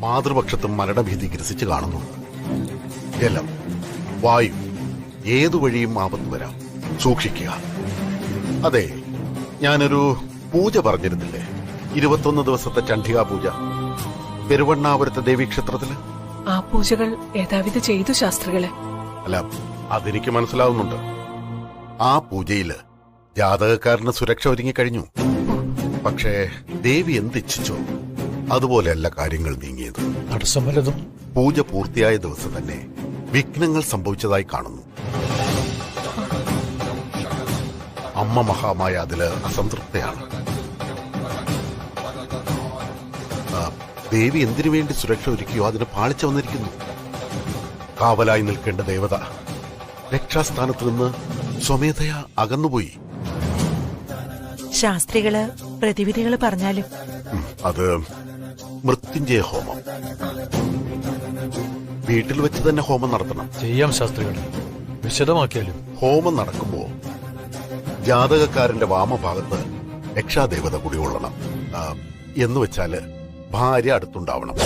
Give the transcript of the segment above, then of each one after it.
മാതൃപക്ഷത്തും മരണഭീതി ഗ്രസിച്ചു കാണുന്നു. ജലം, വായു, ഏതു വഴിയും ആപത്ത് വരാം. സൂക്ഷിക്കുക. അതെ, ഞാനൊരു പൂജ പറഞ്ഞിരുന്നില്ലേ? 21 ദിവസത്തെ ചണ്ഡികാ പൂജ പെരുവണ്ണാപുരത്തെ ദേവീക്ഷേത്രത്തില്. ആ പൂജകൾ യഥാവിധി ചെയ്തു ശാസ്ത്രികളെ. അല്ല, അതെനിക്ക് മനസ്സിലാവുന്നുണ്ട്. ആ പൂജയില് ജാതകക്കാരന് സുരക്ഷ ഒരുങ്ങിക്കഴിഞ്ഞു. പക്ഷേ ദേവി എന്തിച്ഛിച്ചോ അതുപോലെയല്ല കാര്യങ്ങൾ നീങ്ങിയത്. തടസ്സം വല്ലതും? പൂജ പൂർത്തിയായ ദിവസം തന്നെ വിഘ്നങ്ങൾ സംഭവിച്ചതായി കാണുന്നു. അമ്മ മഹാമായ അതില് അസംതൃപ്തയാണ്. ദേവി എന്തിനു വേണ്ടി സുരക്ഷ ഒരുക്കിയോ അതിന് പാളിച്ച വന്നിരിക്കുന്നു. കാവലായി നിൽക്കേണ്ട ദേവത രക്ഷാസ്ഥാനത്ത് നിന്ന് സ്വമേധയാ അകന്നുപോയി. ശാസ്ത്രികള് പ്രതിവിധികള് പറഞ്ഞാലും അത് മൃത്യുഞ്ജയ ഹോമം. വീട്ടിൽ വെച്ച് തന്നെ ഹോമം നടത്തണം. ചെയ്യാം ശാസ്ത്രികളെ, വിശദമാക്കിയാലും. ഹോമം നടക്കുമ്പോ ജാതകക്കാരന്റെ വാമഭാഗത്ത് രക്ഷാദേവത കുടികൊള്ളണം. എന്ന് വെച്ചാല് ഭാര്യ അടുത്തുണ്ടാവണം.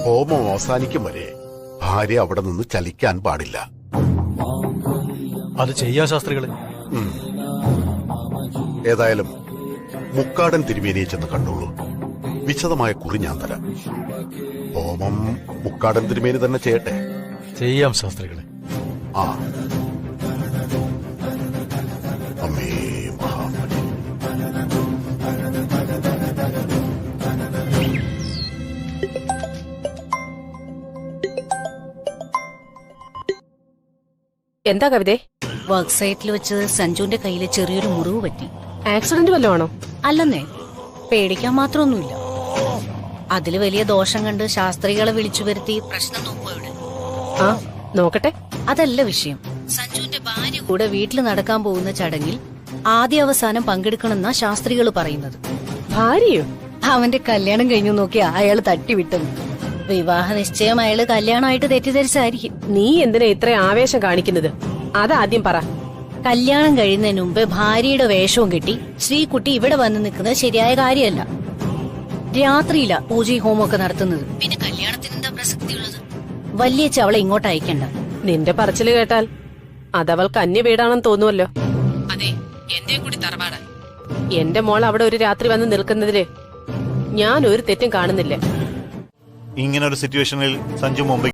ഹോമം അവസാനിക്കും വരെ ഭാര്യ അവിടെ നിന്ന് ചലിക്കാൻ പാടില്ല. അത് ചെയ്യാം ശാസ്ത്രികളെ. ഏതായാലും മുക്കാടൻ തിരുമേനിയെ ചെന്ന് കണ്ടോളൂ. വിശദമായ കുറി ഞാൻ തരാം. ഹോമം മുക്കാടൻ തിരുമേനി തന്നെ ചെയ്യട്ടെ. ചെയ്യാം ശാസ്ത്രികളെ. ആ, അമ്മേ മഹാമണി. എന്താ കവിതേ? വർക്ക് സൈറ്റിൽ വെച്ച് സഞ്ജുവിന്റെ കയ്യില് ചെറിയൊരു മുറിവ് പറ്റി. ആക്സിഡന്റ് വല്ലതും ആണോ? അല്ലെന്നേ, പേടിക്കാൻ മാത്രമൊന്നുമില്ല. അതില് വലിയ ദോഷം കണ്ട് ശാസ്ത്രികളെ വിളിച്ചു വരുത്തി പ്രശ്നം നോക്കുവിടെ. ആ, നോക്കട്ടെ. അതല്ല വിഷയം. സഞ്ജുവിന്റെ ഭാര്യ കൂടെ വീട്ടിൽ നടക്കാൻ പോകുന്ന ചടങ്ങിൽ ആദ്യ അവസാനം പങ്കെടുക്കണമെന്നാ ശാസ്ത്രികൾ പറയുന്നത്. ഭാര്യയോ? അവന്റെ കല്യാണം കഴിഞ്ഞു നോക്കി അയാള് തട്ടിവിട്ടു. വിവാഹ നിശ്ചയം അയാള് കല്യാണമായിട്ട് തെറ്റിദ്ധരിച്ചായിരിക്കും. നീ എന്തിനാ ഇത്ര ആവേശം കാണിക്കുന്നത്? അതാദ്യം പറ. കല്യാണം കഴിയുന്നതിന് മുമ്പ് ഭാര്യയുടെ വേഷവും കെട്ടി ശ്രീകുട്ടി ഇവിടെ വന്ന് നിൽക്കുന്നത് ശരിയായ കാര്യമല്ല. രാത്രിയില പൂജയും ഹോമൊക്കെ നടത്തുന്നത്. പിന്നെ കല്യാണത്തിന് എന്താ പ്രസക്തിയുള്ളത്? വല്യച്ഛ അവളെ ഇങ്ങോട്ട് അയക്കണ്ട. നിന്റെ പറച്ചില് കേട്ടാൽ അതവൾക്ക് അന്യ വീടാണെന്ന് തോന്നുമല്ലോ. അതെ, എന്റെ കൂടി തറവാട്. എന്റെ മോൾ അവിടെ ഒരു രാത്രി വന്ന് നിൽക്കുന്നതില് ഞാൻ ഒരു തെറ്റും കാണുന്നില്ല. ഇങ്ങനൊരു സിറ്റുവേഷനിൽ സഞ്ജു മുംബൈ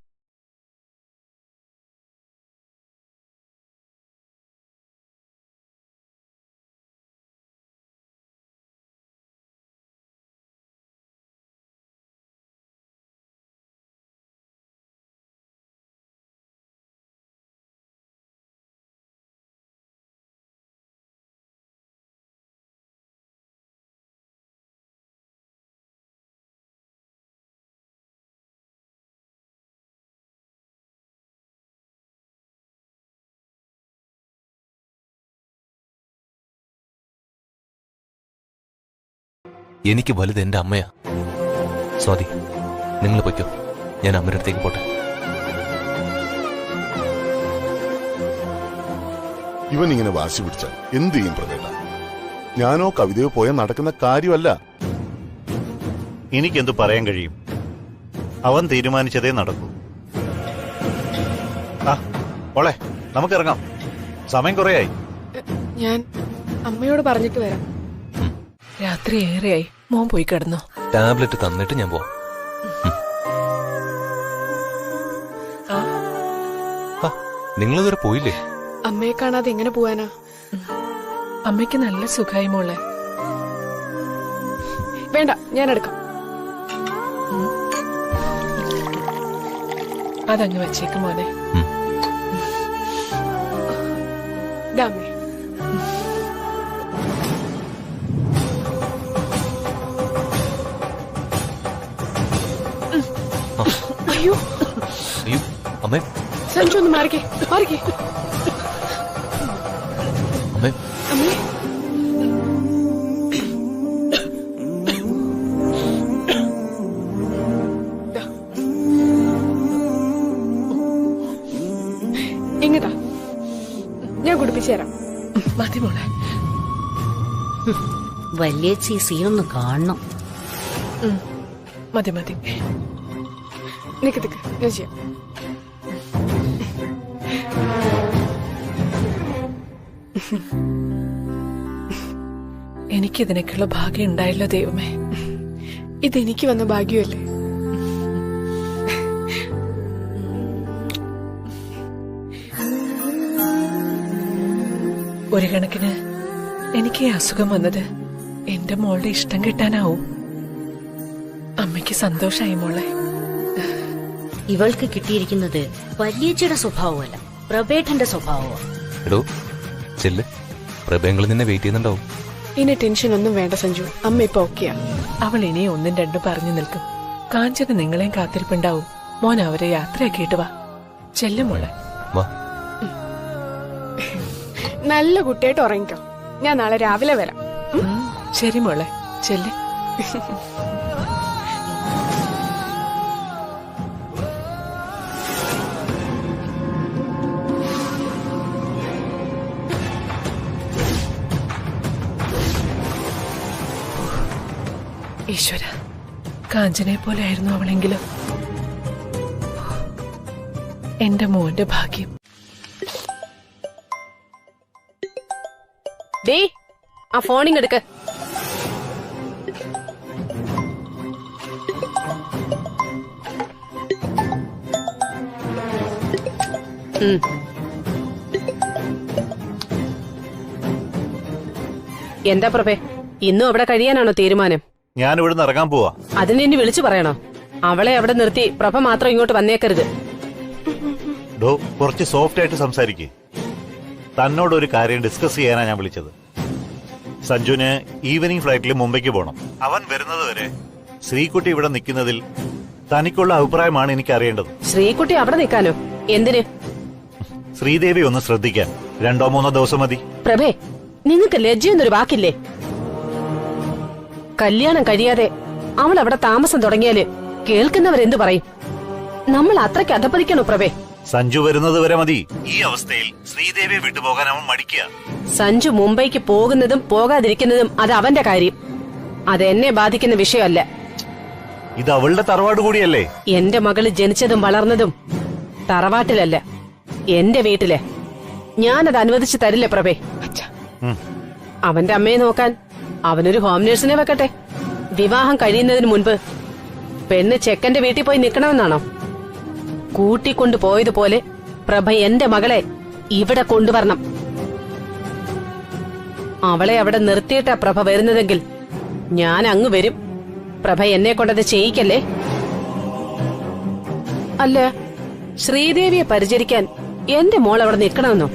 എനിക്ക് വലുത് എന്റെ അമ്മയാ. സ്വാതി, നിങ്ങൾ പൊയ്ക്കോ, ഞാൻ അമ്മയുടെ അടുത്തേക്ക് പോട്ടെ. ഇവൻ ഇങ്ങനെ വാശി പിടിച്ചാൽ എന്ത് ചെയ്യും പ്രവേട്ട? ഞാനോ കവിതയോ പോയാൽ നടക്കുന്ന കാര്യമല്ല. എനിക്കെന്ത് പറയാൻ കഴിയും? അവൻ തീരുമാനിച്ചതേ നടക്കൂ. ആ മോളെ, നമുക്കിറങ്ങാം. സമയം കുറയായി. ഞാൻ അമ്മയോട് പറഞ്ഞിട്ട് വരാം. രാത്രി ഏറെയായി. മോൻ പോയി കിടന്നോ? ടാബ്ലറ്റ് തന്നിട്ട് ഞാൻ പോവാം. നിങ്ങളിതുവരെ പോയില്ലേ? അമ്മയെ കാണാതെ എങ്ങനെ പോവാനാ? അമ്മയ്ക്ക് നല്ല സുഖമായി മോളെ. വേണ്ട, ഞാൻ എടുക്കാം. അതങ്ങ് വെച്ചേക്ക് മോനെ. അമ്മേ, അയ്യോ അയ്യോ അമ്മേ, സഞ്ജു ഒന്ന് മാറിക്കേ, മാറിക്കേ. അമ്മേ, അമ്മേ, ഇങ്ങതാ, ഞാൻ കുടിപ്പിച്ചു തരാം. മതി മോളെ. വല്യേച്ചി സീനൊന്ന് കാണണം. മതി മതി. നിക്ക് നിക്ക്, ഞാൻ ചെയ്യാം. എനിക്കിതിനൊക്കെയുള്ള ഭാഗ്യം ഉണ്ടായല്ലോ ദൈവമേ. ഇതെനിക്ക് വന്ന ഭാഗ്യമല്ലേ. ഒരു കണക്കിന് എനിക്ക് ഈ അസുഖം വന്നത് എന്റെ മോളുടെ ഇഷ്ടം കിട്ടാനാവും. അമ്മയ്ക്ക് സന്തോഷായി മോളെ. ഇവൾക്ക് കിട്ടിയിരിക്കുന്നത് വല്യേച്ചിയുടെ സ്വഭാവമല്ല, പ്രഭേട്ടന്റെ സ്വഭാവമാണ്. എടോ ചെല്ല്, പ്രഭയങ്ങൾ നിന്നെ വെയിറ്റ് ചെയ്യുന്നുണ്ടാവും. ഇനി ടെൻഷൻ ഒന്നും വേണ്ട സഞ്ജു, അമ്മ ഇപ്പൊ ഓക്കെയാ. അവൾ ഇനി ഒന്നും രണ്ടും പറഞ്ഞു നിൽക്കും. കാഞ്ചന നിങ്ങളെയും കാത്തിരിപ്പുണ്ടാവും. മോൻ അവരെ യാത്രയാക്കിയിട്ട് വാ. ചെല്ലും മോളെ. വാ. നല്ല കുട്ടിയായിട്ട് ഉറങ്ങിക്കോ. ഞാൻ നാളെ രാവിലെ വരാം. ശരി മോളെ, ചെല്ല്. ഈശ്വര, കാഞ്ചനെ പോലെ ആയിരുന്നു അവളെങ്കിലും. എന്റെ മോന്റെ ഭാഗ്യം. ഡേ, ആ ഫോണിങ് എടുക്ക. എന്താ പ്രഭേ, ഇന്നും അവിടെ കഴിയാനാണോ തീരുമാനം? ഞാൻ ഇവിടുന്ന് ഇറങ്ങാൻ പോവാ. അതിന് ഇനി വിളിച്ചു പറയണോ? അവളെ അവിടെ നിർത്തി പ്രഭ മാത്രം ഇങ്ങോട്ട് വന്നേക്കരുത്. ഡോ, കുറച്ച് സോഫ്റ്റ് ആയിട്ട് സംസാരിക്കേ. തന്നോട് ഒരു കാര്യം ഡിസ്കസ് ചെയ്യാനാ ഞാൻ വിളിച്ചത്. സഞ്ജുന് ഈവനിങ് ഫ്ലൈറ്റിൽ മുംബൈക്ക് പോകണം. അവൻ വരുന്നത് വരെ ശ്രീകുട്ടി ഇവിടെ നിൽക്കുന്നതിൽ തനിക്കുള്ള അഭിപ്രായമാണ് എനിക്ക് അറിയേണ്ടത്. ശ്രീകുട്ടി അവിടെ നിൽക്കാനോ? എന്തിന്? ശ്രീദേവി ഒന്ന് ശ്രദ്ധിക്കാൻ 2-3 ദിവസം മതി. പ്രഭേ, നിങ്ങൾക്ക് ലജ്ജയൊന്നൊരു വാക്കില്ലേ? കല്യാണം കഴിയാതെ അവൾ അവിടെ താമസം തുടങ്ങിയാല് കേൾക്കുന്നവരെന്തു പറയും? നമ്മൾ അത്രയ്ക്ക് അധപ്പതിക്കണോ പ്രഭേ? സഞ്ജു വരുന്നത് വരെ മതി. ഈ അവസ്ഥയിൽ ശ്രീദേവിയെ വിട്ടുപോകാൻ അവൻ മടിക്കുക. സഞ്ജു മുംബൈക്ക് പോകുന്നതും പോകാതിരിക്കുന്നതും അത് അവന്റെ കാര്യം. അത് എന്നെ ബാധിക്കുന്ന വിഷയമല്ല. ഇത് അവളുടെ തറവാട് കൂടിയല്ലേ? എന്റെ മകള് ജനിച്ചതും വളർന്നതും തറവാട്ടിലല്ല, എന്റെ വീട്ടിലെ. ഞാനത് അനുവദിച്ചു തരില്ല പ്രഭേ. അവന്റെ അമ്മയെ നോക്കാൻ അവനൊരു ഹോം നേഴ്സിനെ വെക്കട്ടെ. വിവാഹം കഴിയുന്നതിന് മുൻപ് പെണ്ണ് ചെക്കന്റെ വീട്ടിൽ പോയി നിൽക്കണമെന്നാണോ? കൂട്ടിക്കൊണ്ടു പോയതുപോലെ പ്രഭ എന്റെ മകളെ ഇവിടെ കൊണ്ടുവരണം. അവളെ അവിടെ നിർത്തിയിട്ടാ പ്രഭ വരുന്നതെങ്കിൽ ഞാൻ അങ്ങ് വരും. പ്രഭ എന്നെ കൊണ്ടത് ചെയ്യിക്കല്ലേ. അല്ല, ശ്രീദേവിയെ പരിചരിക്കാൻ എന്റെ മോൾ അവിടെ നിൽക്കണമെന്നോ?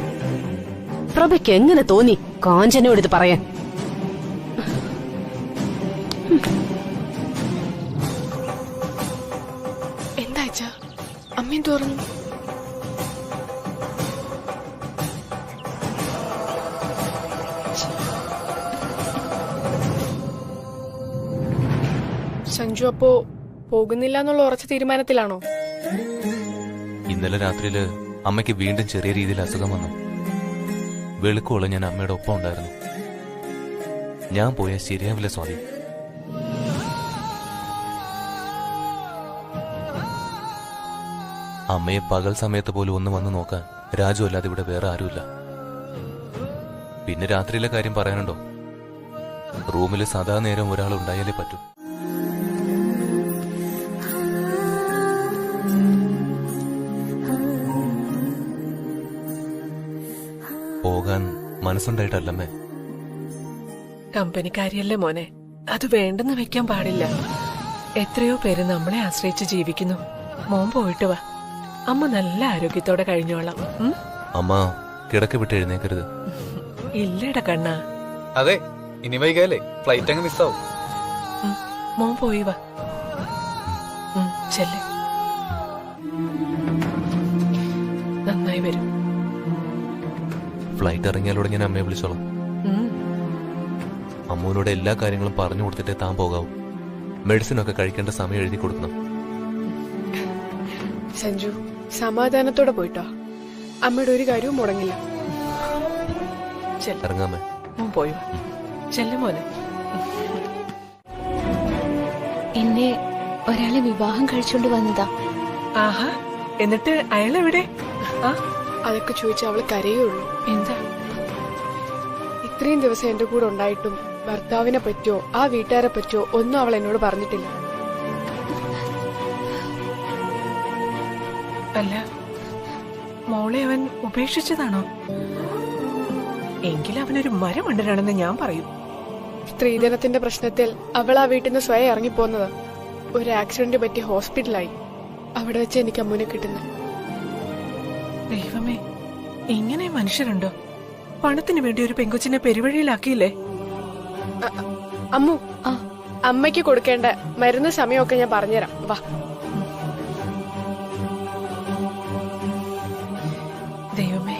പ്രഭയ്ക്ക് എങ്ങനെ തോന്നി കാഞ്ചനയോട് ഇത് പറയാൻ? എന്താ അച്ഛാ, അമ്മയും തോറുന്നു. സഞ്ജു അപ്പോ പോകുന്നില്ല എന്നുള്ള ഉറച്ച തീരുമാനത്തിലാണോ? ഇന്നലെ രാത്രിയില് അമ്മയ്ക്ക് വീണ്ടും ചെറിയ രീതിയിൽ അസുഖം വന്നു. വെളുക്കോളം ഞാൻ അമ്മയുടെ ഒപ്പം ഉണ്ടായിരുന്നു. ഞാൻ പോയാൽ ശരിയാവില്ല സ്വാതി. അമ്മയെ പകൽ സമയത്ത് പോലും ഒന്ന് വന്ന് നോക്കാൻ രാജു അല്ലാതെ ഇവിടെ വേറെ ആരുമില്ല. പിന്നെ രാത്രിയിലെ കാര്യം പറയാനുണ്ടോ? റൂമിൽ സദാ നേരം ഒരാൾ ഉണ്ടായാലേ പറ്റൂ. പോകാൻ മനസ്സുണ്ടായിട്ടല്ലമ്മേ. കമ്പനിക്കാരിയല്ലേ മോനെ, അത് വേണ്ടെന്ന് വെക്കാൻ പാടില്ല. എത്രയോ പേര് നമ്മളെ ആശ്രയിച്ച് ജീവിക്കുന്നു. മോൻ പോയിട്ട് വാ, അമ്മ നല്ല ആരോഗ്യത്തോടെ കഴിഞ്ഞോളാം. അമ്മ കിടക്ക് വിട്ട് എഴുന്നേക്കരുത്. ഇല്ലടാ കണ്ണാ. അതെ, ഇനി വൈകാലേ ഫ്ലൈറ്റ് അങ്ങ് മിസ്സാവും. മോൻ പോയി വാ. ചെല്ലേ, നന്നായി വരും. ഫ്ലൈറ്റ് ഇറങ്ങിയാലോടെ ഞാൻ അമ്മയെ വിളിച്ചോളാം. അമ്മൂനോട് എല്ലാ കാര്യങ്ങളും പറഞ്ഞു കൊടുത്തിട്ടേ താൻ പോകാവൂ. മെഡിസിനൊക്കെ കഴിക്കേണ്ട സമയം എഴുതി കൊടുക്കണം. സഞ്ജു, സമാധാനത്തോടെ പോയിട്ടോ. അമ്മയുടെ ഒരു കാര്യവും മുടങ്ങില്ല. ഇറങ്ങാമേ. മോൻ പോയി ചെല്ലു മോനെ. എന്നെ ഒരാളെ വിവാഹം കഴിച്ചോണ്ട് വന്നതാ. ആഹാ, എന്നിട്ട് അയാളെവിടെ? അതൊക്കെ ചോദിച്ചാൽ അവള് കരയുള്ളൂ. എന്താ? ഇത്രയും ദിവസം എന്റെ കൂടെ ഉണ്ടായിട്ടും ഭർത്താവിനെ പറ്റിയോ ആ വീട്ടുകാരെ പറ്റിയോ ഒന്നും അവൾ എന്നോട് പറഞ്ഞിട്ടില്ല. അല്ല, മോളെ അവൻ ഉപേക്ഷിച്ചതാണോ? എങ്കിൽ അവനൊരു മരമണ്ടനാണെന്ന് ഞാൻ പറയും. സ്ത്രീധനത്തിന്റെ പ്രശ്നത്തിൽ അവൾ ആ വീട്ടിൽ നിന്ന് സ്വയം ഇറങ്ങിപ്പോന്നതാ. ഒരു ആക്സിഡന്റ് പറ്റി ഹോസ്പിറ്റലായി. അവിടെ വെച്ച് എനിക്ക് അമ്മുനെ കിട്ടുന്നത്. ദൈവമേ, ഇങ്ങനെ മനുഷ്യരുണ്ടോ? പണത്തിന് വേണ്ടി ഒരു പെങ്കൊച്ചിനെ പെരുവഴിയിലാക്കിയില്ലേ? അമ്മു, അമ്മയ്ക്ക് കൊടുക്കേണ്ട മരുന്ന് സമയമൊക്കെ ഞാൻ പറഞ്ഞുതരാം. വാ. ദൈവമേ,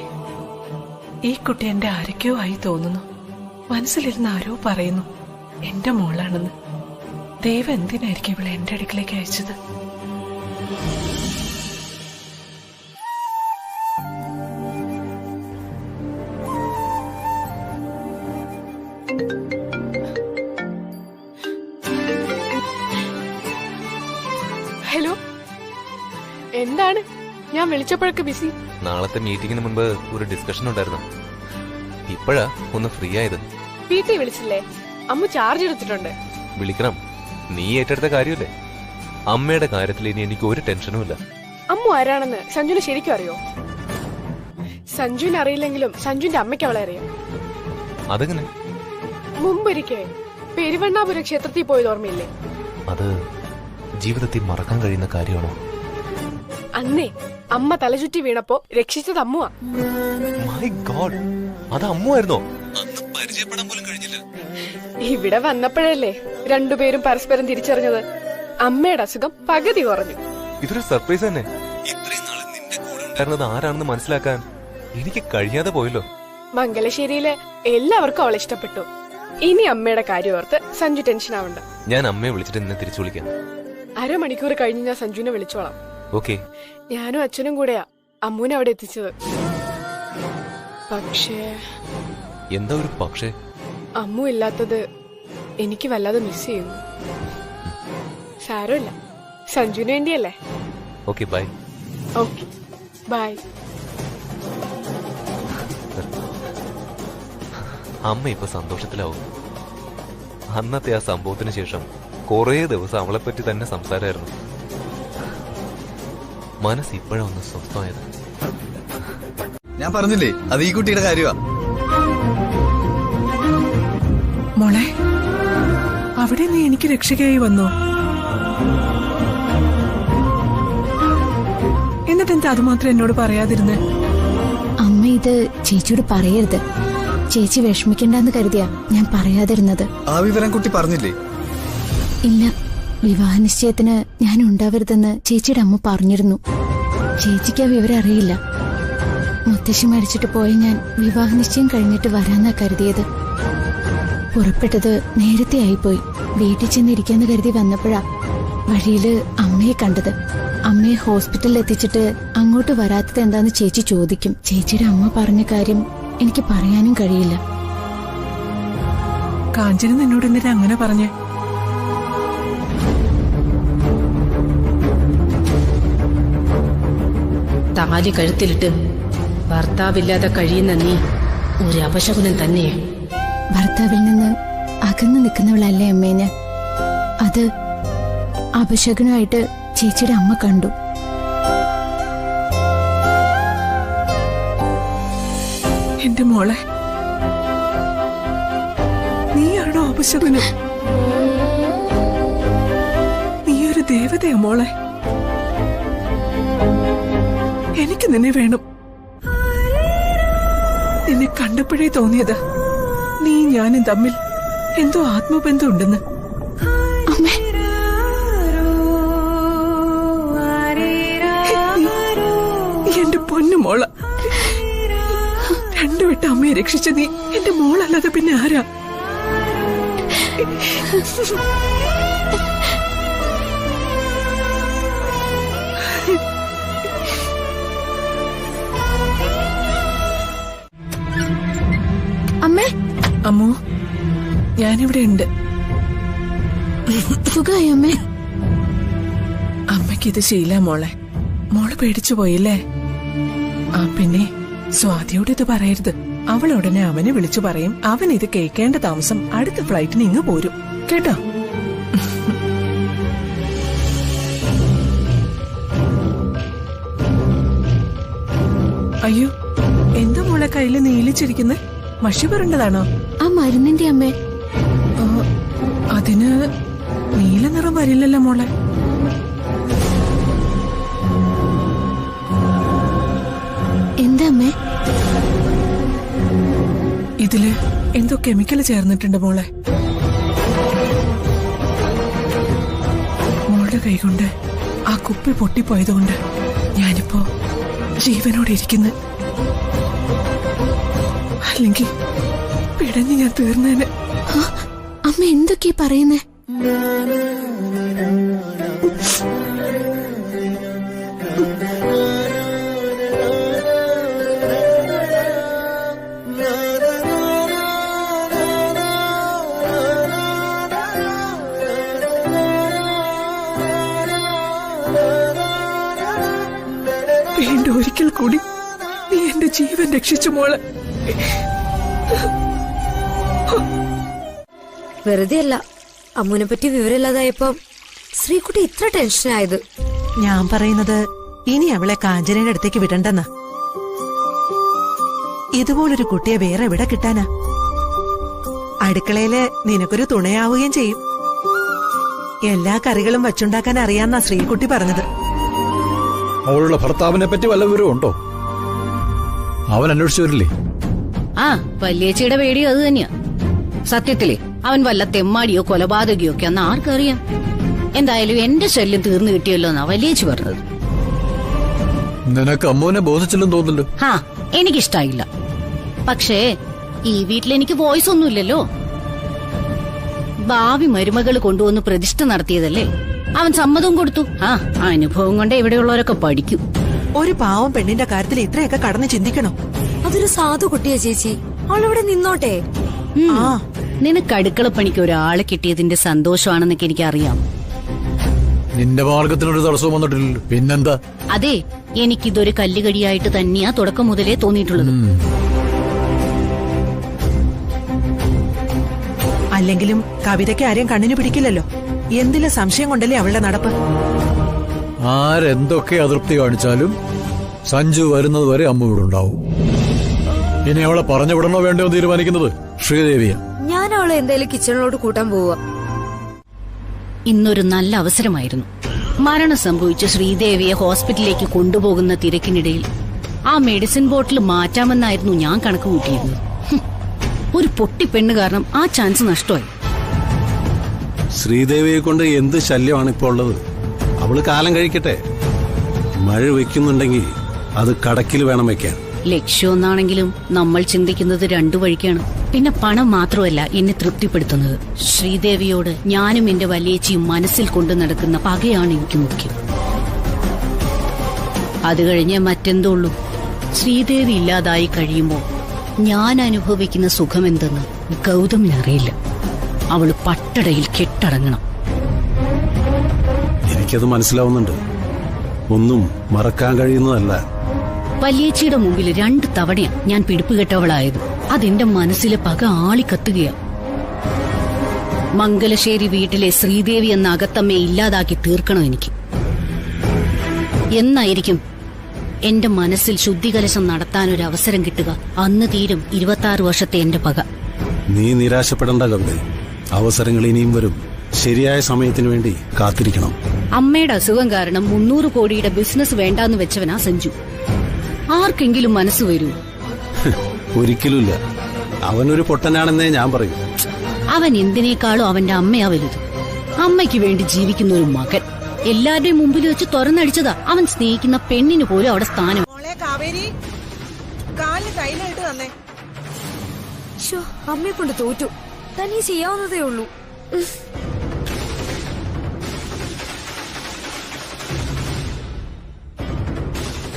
ഈ കുട്ടി എന്റെ ആരൊക്കെയോ ആയി തോന്നുന്നു. മനസ്സിലിരുന്ന് ആരോ പറയുന്നു എന്റെ മോളാണെന്ന്. ദൈവം എന്തിനായിരിക്കും ഇവളെ എന്റെ അടുക്കിലേക്ക് അയച്ചത്? ഹലോ, എന്താണ്? ഞാൻ വിളിച്ചപ്പോഴൊക്കെ ബിസി. നാളത്തെ മീറ്റിംഗിന് മുൻപ് ഒരു ഡിസ്കഷൻ ഉണ്ടായിരുന്നു. ഇപ്പോഴാ ഒന്ന് ഫ്രീ ആയത്. വീട്ടിൽ വിളിച്ചില്ലേ? അമ്മ ചാർജ് എടുത്തിട്ടുണ്ട്. വിളിക്കണം, നീ ഏറ്റെടുത്ത കാര്യമല്ലേ. അമ്മയുടെ കാര്യത്തിൽ ഇനി എനിക്ക് ഒരു ടെൻഷനും ഇല്ല. അമ്മു ആരാണെന്ന് സഞ്ജുന് ശരിക്കും അറിയോ? സഞ്ജുവിന് അറിയില്ലെങ്കിലും സഞ്ജുവിന്റെ അമ്മയ്ക്ക് അവളെ അറിയാം. അതെങ്ങനെ? മുമ്പൊരിക്കേ പെരുവണ്ണാപുര ക്ഷേത്രത്തിൽ പോയത് ഓർമ്മയില്ലേ? അത് ജീവിതത്തിൽ മറക്കാൻ കഴിയുന്ന കാര്യമാണോ? അന്നേ അമ്മ തലചുറ്റി വീണപ്പോ രക്ഷിച്ചത് അമ്മുവാ. മൈ ഗോഡ്, അത് അമ്മുവായിരുന്നോ? ഇവിടെ വന്നപ്പോഴല്ലേ രണ്ടുപേരും പരസ്പരം തിരിച്ചറിഞ്ഞത്. അമ്മയുടെ അസുഖം പകുതി കുറഞ്ഞു. ഇതൊരു സർപ്രൈസ് തന്നെ. ആരാണെന്ന് മനസ്സിലാക്കാൻ എനിക്ക് കഴിയാതെ പോയല്ലോ. മംഗലശ്ശേരിയിലെ എല്ലാവർക്കും അവളെ ഇഷ്ടപ്പെട്ടു. ഇനി അമ്മയുടെ കാര്യം ഓർത്ത് സഞ്ജു ടെൻഷൻ ആവണ്ട. ഞാൻ അമ്മയെ വിളിച്ചിട്ട് നിന്നെ തിരിച്ചു വിളിക്കാം. അരമണിക്കൂർ കഴിഞ്ഞ് ഞാൻ സഞ്ജുവിനെ വിളിച്ചോളാം. ഓക്കെ. ഞാനും അച്ഛനും കൂടെയാ അമ്മൂനെ അവിടെ എത്തിച്ചത്. പക്ഷേ എന്താ ഒരു പക്ഷേ? അമ്മു ഇല്ലാത്തത് എനിക്ക് വല്ലാതെ മിസ് ചെയ്യുന്നു. സാരമില്ല, സഞ്ജുവിന് വേണ്ടിയല്ലേ. Okay, bye. Okay, bye. അമ്മ ഇപ്പൊ സന്തോഷത്തിലാവും. അന്നത്തെ ആ സംഭവത്തിന് ശേഷം കുറേ ദിവസം അവളെപ്പറ്റി തന്നെ സംസാരമായിരുന്നു. മനസ്സ് ഇപ്പോഴാ ഒന്ന് സ്വസ്ഥമായത്. ഞാൻ പറഞ്ഞില്ലേ, അത് ഈ കുട്ടിയുടെ കാര്യമാ. മോളെ, അവിടെ നീ എനിക്ക് രക്ഷകയായി വന്നോ? എന്നിട്ടെന്താ അത് മാത്രം എന്നോട് പറയാതിരുന്നേ? അമ്മ ഇത് ചേച്ചിയോട് പറയരുത്. ചേച്ചി വിഷമിക്കണ്ടെന്ന് കരുതിയാ ഞാൻ പറയാതിരുന്നത്. ആ വിവരം കുട്ടി പറഞ്ഞില്ലേ? ഇല്ല, വിവാഹ നിശ്ചയത്തിന് ഞാൻ ഉണ്ടാവരുതെന്ന് ചേച്ചിയുടെ അമ്മ പറഞ്ഞിരുന്നു. ചേച്ചിക്ക് ആ വിവരം അറിയില്ല. മുത്തശ്ശി മരിച്ചിട്ട് പോയ ഞാൻ വിവാഹ നിശ്ചയം കഴിഞ്ഞിട്ട് വരാന്നാ കരുതിയത്. പുറപ്പെട്ടത് നേരത്തെ ആയിപ്പോയി. വീട്ടിൽ ചെന്നിരിക്കാന്ന് കരുതി വന്നപ്പോഴാ വഴിയില് അമ്മയെ കണ്ടത്. അമ്മയെ ഹോസ്പിറ്റലിൽ എത്തിച്ചിട്ട് അങ്ങോട്ട് വരാത്തത് എന്താന്ന് ചേച്ചി ചോദിക്കും. ചേച്ചിയുടെ അമ്മ പറഞ്ഞ കാര്യം എനിക്ക് പറയാനും കഴിയില്ല. കാഞ്ചന നിന്നോട് എന്നിട്ട് അങ്ങനെ പറഞ്ഞേ? താലി കഴുത്തിലിട്ട് ഭർത്താവില്ലാതെ കഴിയുന്ന നീ ഒരു അപശകുനം തന്നെയാ. ഭർത്താവിൽ നിന്ന് അകന്നു നിൽക്കുന്നവളല്ലേ അമ്മേ ഞാൻ. അത് അപശകുനമായിട്ട് ചേച്ചിയുടെ അമ്മ കണ്ടു. എന്റെ മോളെ, നീയാണോ അപശകുനം? നീയൊരു ദേവതയാ മോളെ. എനിക്ക് നിന്നെ വേണം. നിന്നെ കണ്ടപ്പോഴേ തോന്നിയതാ നീ ഞാനും തമ്മിൽ എന്തോ ആത്മബന്ധം ഉണ്ടെന്ന്. എന്റെ പൊന്നു മോള, രണ്ടുവിട്ട അമ്മയെ രക്ഷിച്ച നീ എന്റെ മോളല്ലാതെ പിന്നെ ആരാ? അമ്മോ, ഞാനിവിടെ ഉണ്ട്. സുഖായി അമ്മേ? അമ്മയ്ക്കിത് ശീല മോളെ. മോള് പേടിച്ചു പോയില്ലേ? ആ പിന്നെ സ്വാതിയോട് ഇത് പറയരുത്. അവൾ ഉടനെ അവനെ വിളിച്ചു പറയും. അവൻ ഇത് കേൾക്കേണ്ട താമസം അടുത്ത ഫ്ലൈറ്റിന് ഇങ്ങ് പോരും കേട്ടോ. അയ്യോ, എന്താ മോളെ കയ്യില് നീലിച്ചിരിക്കുന്നത്? മഷി പുരണ്ടതാണോ? ആ മരുന്നിന്റെ അമ്മേ. അതിന് നീല നിറം വരില്ലല്ലോ മോളെ. എന്താ അമ്മേ? ഇതില് എന്തോ കെമിക്കൽ ചേർന്നിട്ടുണ്ട് മോളെ. മോളുടെ കൈകൊണ്ട് ആ കുപ്പി പൊട്ടിപ്പോയതുകൊണ്ട് ഞാനിപ്പോ ജീവനോടെ ഇരിക്കുന്നു. അല്ലെങ്കിൽ പിടഞ്ഞ് ഞാൻ തീർന്നേനെ. അമ്മ എന്തൊക്കെയാ പറയുന്നേ? വീണ്ടും ഒരിക്കൽ കൂടി നീ എന്റെ ജീവൻ രക്ഷിച്ചു മോളെ. വെറുതെ അല്ല അമ്മുനെ പറ്റി വിവരമില്ലാതായപ്പം ശ്രീകുട്ടി ഇത്ര ടെൻഷനായത്. ഞാൻ പറയുന്നത് ഇനി അവളെ കാഞ്ചനയുടെ അടുത്തേക്ക് വിടണ്ടെന്നാ. ഇതുപോലൊരു കുട്ടിയെ വേറെ എവിടെ കിട്ടാനാ? അടുക്കളയില് നിനക്കൊരു തുണയാവുകയും ചെയ്യും. എല്ലാ കറികളും വച്ചുണ്ടാക്കാൻ അറിയാന്നാ ശ്രീകുട്ടി പറഞ്ഞത്. അവളുടെ ഭർത്താവിനെ പറ്റി വല്ല വിവരവും ഉണ്ടോ? അവൻ അന്വേഷിച്ചു വരില്ലേ? ആ, വല്യേച്ചിയുടെ പേടിയോ അത് തന്നെയാ. സത്യത്തിലേ അവൻ വല്ല തെമ്മാടിയോ കൊലപാതകയോ ഒക്കെ അന്ന് ആർക്കറിയാം. എന്തായാലും എന്റെ ശല്യം തീർന്നു കിട്ടിയല്ലോ എന്നാ വല്യേച്ചി പറഞ്ഞത്. നിനക്ക് അമ്മുവിനെ ബോധിച്ചില്ലെന്ന് തോന്നുന്നല്ലോ. ഹാ, എനിക്കിഷ്ടായില്ല. പക്ഷേ ഈ വീട്ടിൽ എനിക്ക് വോയിസ് ഒന്നുമില്ലല്ലോ. ഭാവി മരുമകൾ കൊണ്ടുവന്ന് പ്രതിഷ്ഠ നടത്തിയതല്ലേ. അവൻ സമ്മതവും കൊടുത്തു. ആ, അനുഭവം കൊണ്ട് ഇവിടെയുള്ളവരൊക്കെ പഠിക്കും. ഒരു പാവം പെണ്ണിന്റെ കാര്യത്തിൽ ഇത്രയൊക്കെ കടന്ന് ചിന്തിക്കണോ? അതൊരു സാധു കുട്ടിയാ ചേച്ചി, അവളവിടെ നിന്നോട്ടെ. നിനക്ക് അടുക്കളപ്പണിക്ക് ഒരാളെ കിട്ടിയതിന്റെ സന്തോഷമാണെന്നൊക്കെ എനിക്കറിയാം. നിന്റെ മാർഗത്തിനൊരു തടസ്സവും വന്നിട്ടില്ലല്ലോ. പിന്നെന്താ? അതെ, എനിക്കിതൊരു കല്ലുകടിയായിട്ട് തന്നെയാ തുടക്കം മുതലേ തോന്നിയിട്ടുള്ളത്. അല്ലെങ്കിലും കവിതയ്ക്ക് ആരെയും കണ്ണിന് പിടിക്കില്ലല്ലോ. എന്തിലും സംശയം കൊണ്ടല്ലേ അവളുടെ നടപ്പ്. ആരെന്തൊക്കെ അതൃപ്തി കാണിച്ചാലും സഞ്ജു വരുന്നത് വരെ അമ്മ ഇവിടെ ഉണ്ടാവും. ഇനി അവളെ പറഞ്ഞു വിടണോ വേണ്ടോ തീരുമാനിക്കുന്നത് ശ്രീദേവിയാ. ഞാൻ അവളെ എന്തായാലും കിച്ചണിലോട്ട് കൂട്ടാൻ പോവാ. ഇന്നൊരു നല്ല അവസരമായിരുന്നു. മരണം സംഭവിച്ച ശ്രീദേവിയെ ഹോസ്പിറ്റലിലേക്ക് കൊണ്ടുപോകുന്ന തിരക്കിനിടയിൽ ആ മെഡിസിൻ ബോട്ടിൽ മാറ്റാമെന്നായിരുന്നു ഞാൻ കണക്ക് കൂട്ടിയിരുന്നത്. ഒരു പൊട്ടിപ്പെണ്ണ് കാരണം ആ ചാൻസ് നഷ്ടമായി. ശ്രീദേവിയെ കൊണ്ട് എന്ത് ശല്യമാണ് ഇപ്പോൾ ഉള്ളത്? അവള് കാലം കഴിക്കട്ടെ. മഴ വെക്കുന്നുണ്ടെങ്കിൽ അത് കടക്കിൽ വേണം വെക്കാൻ. ലക്ഷ്യം ഒന്നാണെങ്കിലും നമ്മൾ ചിന്തിക്കുന്നത് രണ്ടു വഴിക്കാണ്. പിന്നെ പണം മാത്രമല്ല എന്നെ തൃപ്തിപ്പെടുത്തുന്നത്. ശ്രീദേവിയോട് ഞാനും എന്റെ വലിയേച്ചിയും മനസ്സിൽ കൊണ്ടു നടക്കുന്ന പകയാണ് എനിക്ക് മുഖ്യം. അത് കഴിഞ്ഞേ മറ്റെന്തോ ഉള്ളൂ. ശ്രീദേവി ഇല്ലാതായി കഴിയുമ്പോൾ ഞാൻ അനുഭവിക്കുന്ന സുഖമെന്തെന്ന് ഗൗതമിനറിയില്ല. അവള് പട്ടടയിൽ കെട്ടടങ്ങണം. എനിക്കത് മനസ്സിലാവുന്നുണ്ട്. ഒന്നും മറക്കാൻ കഴിയുന്നതല്ല. വലിയേച്ചിയുടെ മുമ്പിൽ 2 തവണയാ ഞാൻ പിടിപ്പുകെട്ടവളായത്. അതെന്റെ മനസ്സിലെ പക ആളിക്കത്തുകയാ. മംഗലശ്ശേരി വീട്ടിലെ ശ്രീദേവി എന്ന അകത്തമ്മയെ ഇല്ലാതാക്കി തീർക്കണം എനിക്ക്. എന്നായിരിക്കും എന്റെ മനസ്സിൽ ശുദ്ധികലശം നടത്താനൊരു അവസരം കിട്ടുക? അന്ന് തീരും 26 വർഷത്തെ എന്റെ പക. നീ നിരാശപ്പെടേണ്ട കവിത. അവസരങ്ങൾ ഇനിയും വരും. ശരിയായ സമയത്തിന് വേണ്ടി കാത്തിരിക്കണം. അമ്മയുടെ അസുഖം കാരണം 300 കോടിയുടെ ബിസിനസ് വേണ്ടാന്ന് വെച്ചവനാ സഞ്ജു. ആർക്കെങ്കിലും മനസ്സ് വരൂ? ഒരിക്കലുമില്ല. അവനൊരു പൊട്ടനാണെന്നേ ഞാൻ പറയൂ. അവൻ എന്തിനേക്കാളും അവന്റെ അമ്മയാ വലുത്. അമ്മയ്ക്ക് വേണ്ടി ജീവിക്കുന്ന ഒരു മകൻ എല്ലാവരുടെയും മുമ്പിൽ വെച്ച് തുറന്നടിച്ചതാ. അവൻ സ്നേഹിക്കുന്ന പെണ്ണിന് പോലും അവിടെ സ്ഥാനം. അമ്മയെ കൊണ്ട് തോറ്റു. തനിയെ ചെയ്യാവുന്നതേ ഉള്ളൂ.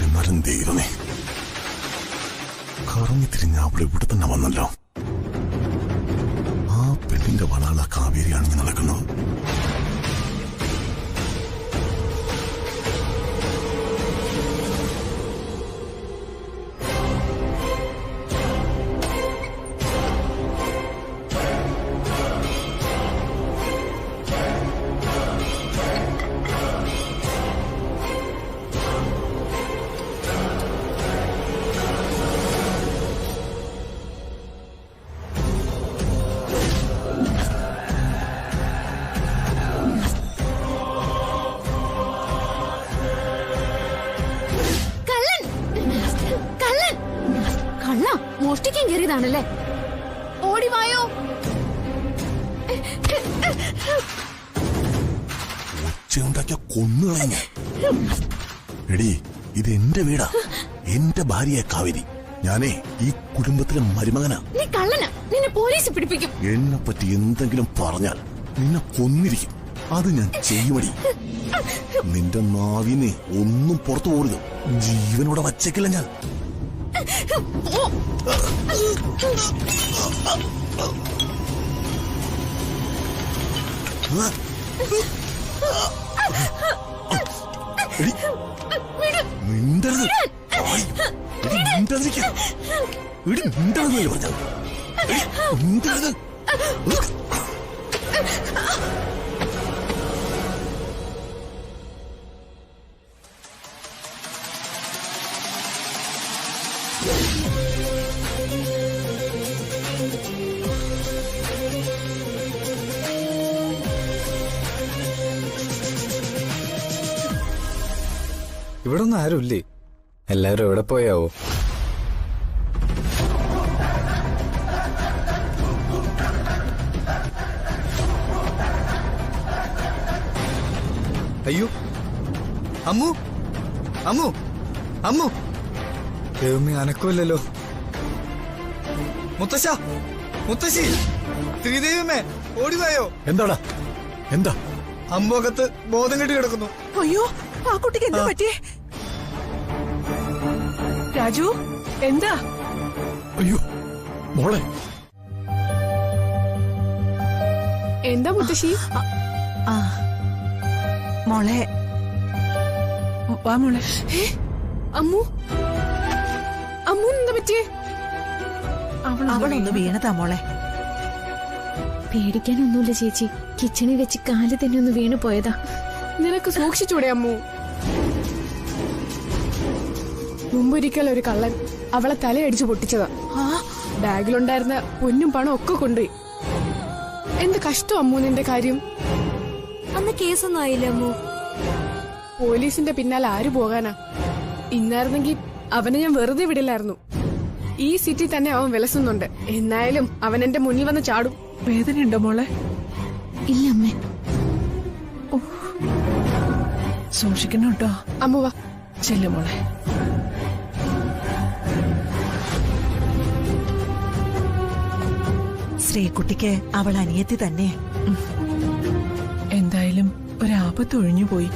എന്നാലും ദൈവമേ, കറങ്ങി തിരിഞ്ഞ അവൾ ഇവിടെ തന്നെ വന്നല്ലോ. എന്റെ വളാള കാവേരിയാണെന്ന് നടക്കുന്നത്. മോഷ്ടിക്കാൻ കയറിയതാണല്ലേ? ഓടിവായോ. ഒച്ചയുണ്ടാക്കിയ കൊന്നുകളഞ്ഞ. എടി, ഇത് എന്റെ വീടാ. എന്റെ ഭാര്യയെ കാവേരി. ഞാനേ ഈ കുടുംബത്തിലെ മരുമകനാ. നീ കള്ളനാ. നിന്നെ പോലീസ് പിടിപ്പിക്കും. എന്നെ പറ്റി എന്തെങ്കിലും പറഞ്ഞാൽ നിന്നെ കൊന്നിരിക്കും. അത് ഞാൻ ചെയ്യുമടി. നിന്റെ നാവിനെ ഒന്നും പുറത്തു പോരുത്. ജീവനോടെ വച്ചേക്കില്ല ഞാൻ. മിണ്ടരുത്. മിണ്ടരുത്. മിണ്ടരുത്. ഇവിടെ ഒന്നും ആരുമില്ലേ? എല്ലാവരും എവിടെ പോയാവോ? അയ്യോ, അമ്മു, അമ്മു, അമ്മു. ദൈവമേ, അനക്കമില്ലല്ലോ. മുത്തശ്ശ, മുത്തശ്ശി, ശ്രീദേവിയമ്മേ, ഓടിവായോ. എന്താടാ? എന്താ? അമ്പകത്ത് ബോധം കെട്ടി കിടക്കുന്നു. അയ്യോ, ആ കുട്ടിക്ക് എന്താ പറ്റിയേ? രാജു, എന്താ? അയ്യോ മോളെ. എന്താ മുത്തശ്ശി? മോളെ, വാ മോളെ. അമ്മു, അമ്മൂന് എന്താ പറ്റിയേ? അവളൊന്ന് വീണതാ മോളെ. പേടിക്കാനൊന്നുമില്ല ചേച്ചി. കിച്ചണിൽ വെച്ച് കാല് തന്നെ ഒന്ന് വീണു പോയതാ. നിനക്ക് സൂക്ഷിച്ചൂടെ അമ്മു? മുമ്പൊരിക്കൽ ഒരു കള്ളൻ അവളെ തലയടിച്ചു പൊട്ടിച്ചതാ. ബാഗിലുണ്ടായിരുന്ന പൊന്നും പണം ഒക്കെ കൊണ്ടുപോയി. എന്ത് കഷ്ടം അമ്മു നിന്റെ കാര്യം. അന്ന് കേസൊന്നും ആയില്ല അമ്മു. പോലീസിന്റെ പിന്നാലെ ആര് പോകാനാ? ഇന്നായിരുന്നെങ്കിൽ അവനെ ഞാൻ വെറുതെ വിടില്ലായിരുന്നു. ഈ സിറ്റി തന്നെ അവൻ വിലസുന്നുണ്ട്. എന്നായാലും അവൻ എന്റെ മുന്നിൽ വന്ന് ചാടും. വേദനയുണ്ടോ മോളെ? ഇല്ല അമ്മേ. സൂക്ഷിക്കണം കേട്ടോ. അമ്മു വാ. ചെല്ലു മോളെ. ശ്രീകുട്ടിക്ക് അവൾ അനിയത്തി തന്നെ. എന്തായാലും ഒരാപത്ത് ഒഴിഞ്ഞുപോയി.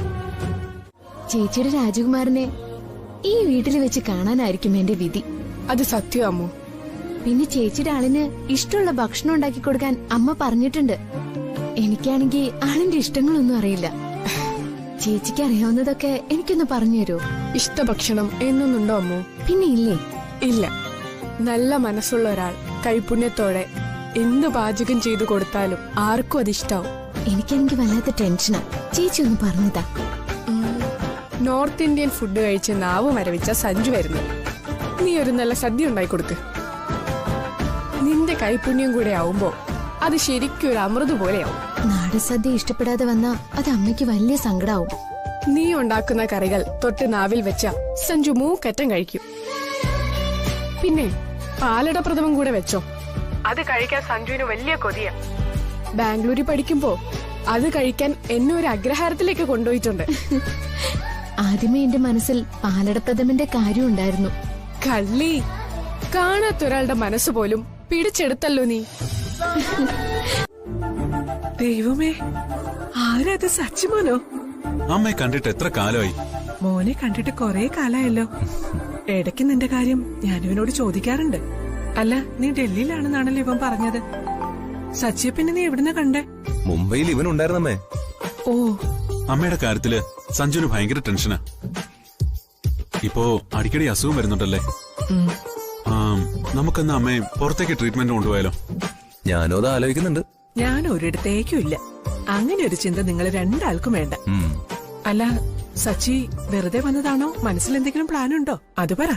ചേച്ചിയുടെ രാജകുമാരനെ ഈ വീട്ടിൽ വെച്ച് കാണാനായിരിക്കും എന്റെ വിധി. അത് സത്യം അമ്മു. പിന്നെ ചേച്ചിയുടെ ആളിന് ഇഷ്ടമുള്ള ഭക്ഷണം ഉണ്ടാക്കി കൊടുക്കാൻ അമ്മ പറഞ്ഞിട്ടുണ്ട്. എനിക്കാണെങ്കിൽ ആളിന്റെ ഇഷ്ടങ്ങളൊന്നും അറിയില്ല. ചേച്ചിക്ക് അറിയാവുന്നതൊക്കെ എനിക്കൊന്ന് പറഞ്ഞു തരുമോ? ഇഷ്ടഭക്ഷണം എന്നൊന്നുണ്ടോ അമ്മു? പിന്നെ ഇല്ലേ? ഇല്ല. നല്ല മനസ്സുള്ള ഒരാൾ കൈപുണ്യത്തോടെ എന്ത് പാചകം ചെയ്തു കൊടുത്താലും ആർക്കും അതിഷ്ടാവും. എനിക്കാണെങ്കിൽ വല്ലാത്ത ടെൻഷനാ. ചേച്ചി ഒന്ന് പറഞ്ഞതാ. നോർത്ത് ഇന്ത്യൻ ഫുഡ് കഴിച്ച് നാവ് മരവിച്ച സഞ്ജു വരുന്നു. നീ ഒരു നല്ല സദ്യ ഉണ്ടായി കൊടുക്ക്. നിന്റെ കൈപുണ്യം കൂടെ ആവുമ്പോ അത് ശരിക്കും ഒരു അമൃത് പോലെയാവും. നാടൻ സദ്യ ഇഷ്ടപ്പെടാതെ വന്നാ അത് അമ്മയ്ക്ക് വലിയ സങ്കടാവും. നീ ഉണ്ടാക്കുന്ന കറികൾ തൊട്ട് നാവിൽ വെച്ച സഞ്ജു മൂക്കറ്റം കഴിക്കും. പിന്നെ പാലട പ്രഥമം കൂടെ വെച്ചോ. അത് കഴിക്കാൻ സഞ്ജുവിന് വലിയ കൊതിയ. ബാംഗ്ലൂരിൽ പഠിക്കുമ്പോ അത് കഴിക്കാൻ എന്നെ ഒരു അഗ്രഹാരത്തിലേക്ക് കൊണ്ടുപോയിട്ടുണ്ട്. ആദ്യമേ എന്റെ മനസ്സിൽ പാലടപ്രഥമന്റെ കാര്യം ഉണ്ടായിരുന്നു. കള്ളി, കാണാത്തൊരാളുടെ മനസ്സ് പോലും പിടിച്ചെടുത്തല്ലോ നീ. ദൈവമേ, ആരത്? സച്ചിമോനോ? അമ്മയെ കണ്ടിട്ട് എത്ര കാലമായി? മോനെ കണ്ടിട്ട് കൊറേ കാലായല്ലോ. ഇടയ്ക്ക് നിന്റെ കാര്യം ഞാനിവനോട് ചോദിക്കാറുണ്ട്. അല്ല, നീ ഡൽഹിയിലാണെന്നാണല്ലോ ഇവൻ പറഞ്ഞത്. സച്ചിയെ പിന്നെ നീ എവിടുന്ന കണ്ടേ? മുംബൈയിൽ ഇവൻ ഉണ്ടായിരുന്നമ്മേ. ഓ, അമ്മയുടെ കാര്യത്തില് സഞ്ജുവിന് ഭയങ്കര ടെൻഷനാ. ഇപ്പോ അടിക്കടി അസുഖം വരുന്നുണ്ടല്ലേ? നമുക്കെന്നാ അമ്മയെ പുറത്തേക്ക് ട്രീറ്റ്മെന്റ് കൊണ്ടുപോയാലോ? ഞാനും അത് ആലോചിക്കുന്നുണ്ട്. ഞാൻ ഒരിടത്തേക്കും ഇല്ല. അങ്ങനെ ഒരു ചിന്ത നിങ്ങൾ രണ്ടാൾക്കും വേണ്ട. അല്ല, സച്ചി വെറുതെ വന്നതാണോ? മനസ്സിൽ എന്തെങ്കിലും പ്ലാൻ ഉണ്ടോ? അത് പറ.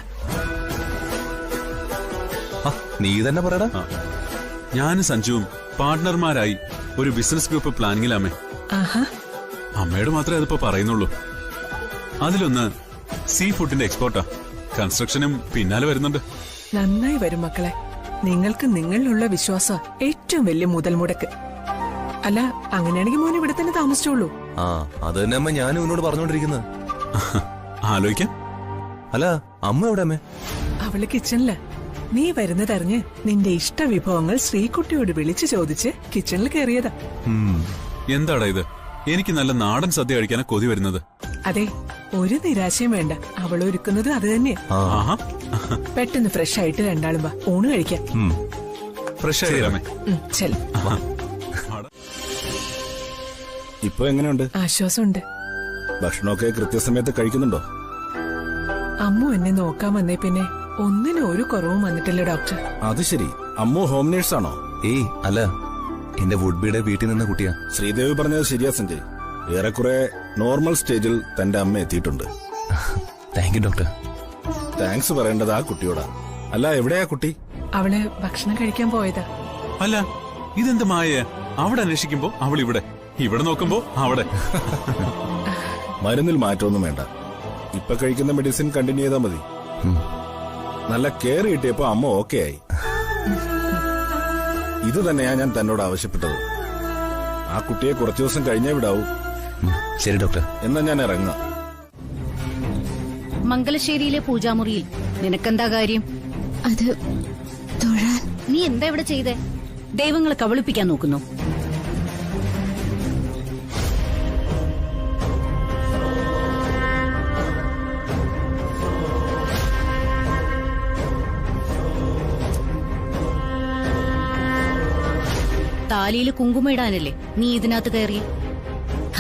നീ തന്നെ പറയടാ. ഞാനും സഞ്ജുവും പാർട്ട്ണർമാരായി ഒരു ബിസിനസ് ഗ്രൂപ്പ് പ്ലാനിങ്ങിലാമേ. അമ്മയോട് മാത്രമേ അതിപ്പോ പറയുന്നുള്ളൂ. അതിലൊന്ന് സീ ഫുഡിന്റെ എക്സ്പോർട്ടാ. കൺസ്ട്രക്ഷനും പിന്നാലെ വരുന്നുണ്ട്. നന്നായി വരും മക്കളെ. നിങ്ങൾക്ക് നിങ്ങളിലുള്ള വിശ്വാസം ഏറ്റവും വലിയ മുതൽ മുടക്ക്. അല്ല, അങ്ങനെയാണെങ്കിൽ മോൻ ഇവിടെ തന്നെ താമസിച്ചോളൂ. അത് തന്നെ അമ്മ ഞാനും ഇവനോട് പറഞ്ഞോണ്ടിരിക്കുന്നത്. ആലോചിക്കാം. അല്ല, അമ്മ എവിടെ അമ്മേ? അവള് കിച്ചണില്. നീ വരുന്നതറിഞ്ഞ് നിന്റെ ഇഷ്ട വിഭവങ്ങൾ ശ്രീകുട്ടിയോട് വിളിച്ചു ചോദിച്ച് കിച്ചണിൽ കയറിയതാ. എന്താടാ ഇത്? എനിക്ക് നല്ല നാടൻ സദ്യ കഴിക്കാനാ കൊതി വരുന്നത്. അതെ, ഒരു നിരാശയും വേണ്ട. അവൾ ഒരുക്കുന്നത് അത് തന്നെ. പെട്ടെന്ന് ഫ്രഷ് ആയിട്ട് രണ്ടാളും വാ, ഊണ് കഴിക്കാം. ഫ്രഷ് ആയിരാമേ. ചെൽ. ഇപ്പൊ എങ്ങനെയുണ്ട്? ആശ്വാസമുണ്ട്. ഭക്ഷണമൊക്കെ കൃത്യസമയത്ത് കഴിക്കുന്നുണ്ടോ? അമ്മു എന്നെ നോക്കാൻ വന്നേ പിന്നെ ഒന്നിനും ഒരു കുറവും വന്നിട്ടില്ല ഡോക്ടർ. അത് ശരി. അമ്മു ഹോം നേഴ്സ് ആണോ? ഏയ് അല്ല, എന്റെ വുഡ്ബിയുടെ വീട്ടിൽ നിന്ന കുട്ടിയാ. ശ്രീദേവി പറഞ്ഞത് ശരിയാ സഞ്ജയ്. ഏറെക്കുറെ നോർമൽ സ്റ്റേജിൽ തന്റെ അമ്മ എത്തിയിട്ടുണ്ട്. Thank you doctor. താങ്ക്സ് പറയേണ്ടത് ആ കുട്ടിയോടാ. അല്ല, എവിടെയാ കുട്ടി? അവള് ഭക്ഷണം കഴിക്കാൻ പോയതാ. അല്ല, ഇതെന്ത് മായ? അവിടെ അന്വേഷിക്കുമ്പോ അവൾ ഇവിടെ, ഇവിടെ നോക്കുമ്പോ അവിടെ. മരുന്നിൽ മാറ്റമൊന്നും വേണ്ട. ഇപ്പൊ കഴിക്കുന്ന മെഡിസിൻ കണ്ടിന്യൂ ചെയ്താൽ മതി. നല്ല കെയർ കിട്ടിയപ്പോ അമ്മ ഓക്കെ ആയി. ഇത് തന്നെയാ ഞാൻ തന്നോട് ആവശ്യപ്പെട്ടത്. ആ കുട്ടിയെ കുറച്ചു ദിവസം കഴിഞ്ഞേ വിടാവൂ. ശരി ഡോക്ടർ. എന്നാ ഞാൻ ഇറങ്ങാം. മംഗലശ്ശേരിയിലെ പൂജാമുറിയിൽ നിനക്കെന്താ കാര്യം? അത് തൊഴാൻ. നീ എന്താ ഇവിടെ ചെയ്തേ? ദൈവങ്ങളെ കബളിപ്പിക്കാൻ നോക്കുന്നു. താലിയില് കുങ്കുമിടാനല്ലേ നീ ഇതിനകത്ത് കയറിയ?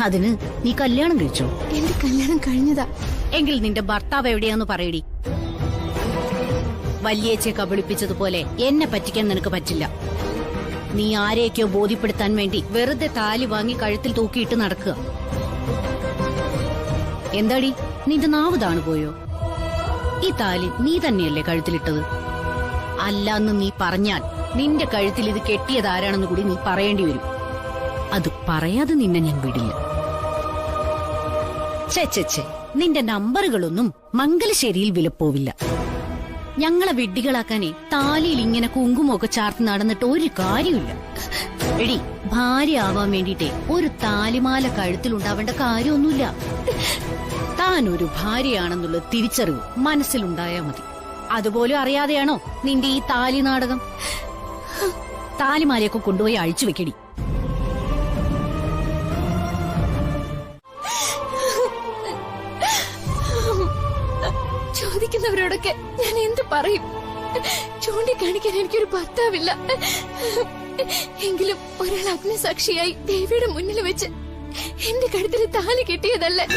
അതിന് നീ കല്യാണം കഴിച്ചോ? എന്റെ കല്യാണം കഴിഞ്ഞതാ. എങ്കിൽ നിന്റെ ഭർത്താവ് എവിടെയാന്ന് പറയടി. വല്യേച്ചയെ കബളിപ്പിച്ചതുപോലെ എന്നെ പറ്റിക്കാൻ നിനക്ക് പറ്റില്ല. നീ ആരെയൊക്കെയോ ബോധ്യപ്പെടുത്താൻ വേണ്ടി വെറുതെ താലി വാങ്ങി കഴുത്തിൽ തൂക്കിയിട്ട് നടക്കുക. എന്താടി, നിന്റെ നാവ് താണു പോയോ? ഈ താലി നീ തന്നെയല്ലേ കഴുത്തിലിട്ടത്? അല്ലാന്ന് നീ പറഞ്ഞാൽ നിന്റെ കഴുത്തിൽ ഇത് കെട്ടിയതാരാണെന്ന് കൂടി നീ പറയേണ്ടി വരും. അത് പറയാതെ നിന്നെ ഞാൻ വിടില്ല. ചെ നിന്റെ നമ്പറുകളൊന്നും മംഗലശ്ശേരിയിൽ വിലപ്പോവില്ല. ഞങ്ങളെ വിഡ്ഢികളാക്കാനേ താലിയിൽ ഇങ്ങനെ കുങ്കുമൊക്കെ ചാർത്ത് നടന്നിട്ട് ഒരു കാര്യമില്ല. എടി, ഭാര്യ ആവാൻ വേണ്ടിട്ടേ ഒരു താലിമാല കഴുത്തിലുണ്ടാവേണ്ട കാര്യമൊന്നുമില്ല. താൻ ഒരു ഭാര്യയാണെന്നുള്ള തിരിച്ചറിവ് മനസ്സിലുണ്ടായാ മതി. അതുപോലും അറിയാതെയാണോ നിന്റെ ഈ താലി നാടകം? താലിമാലയൊക്കെ കൊണ്ടുപോയി അഴിച്ചു വെക്കടി. ചോദിക്കുന്നവരോടൊക്കെ ഞാൻ എന്ത് പറയും? ചൂണ്ടിക്കാണിക്കാൻ എനിക്കൊരു ഭർത്താവില്ല. എങ്കിലും ഒരാൾ അഗ്നിസാക്ഷിയായി ദേവിയുടെ മുന്നിൽ വെച്ച് എന്റെ കഴുത്തിൽ താലി കെട്ടിയതല്ലേ.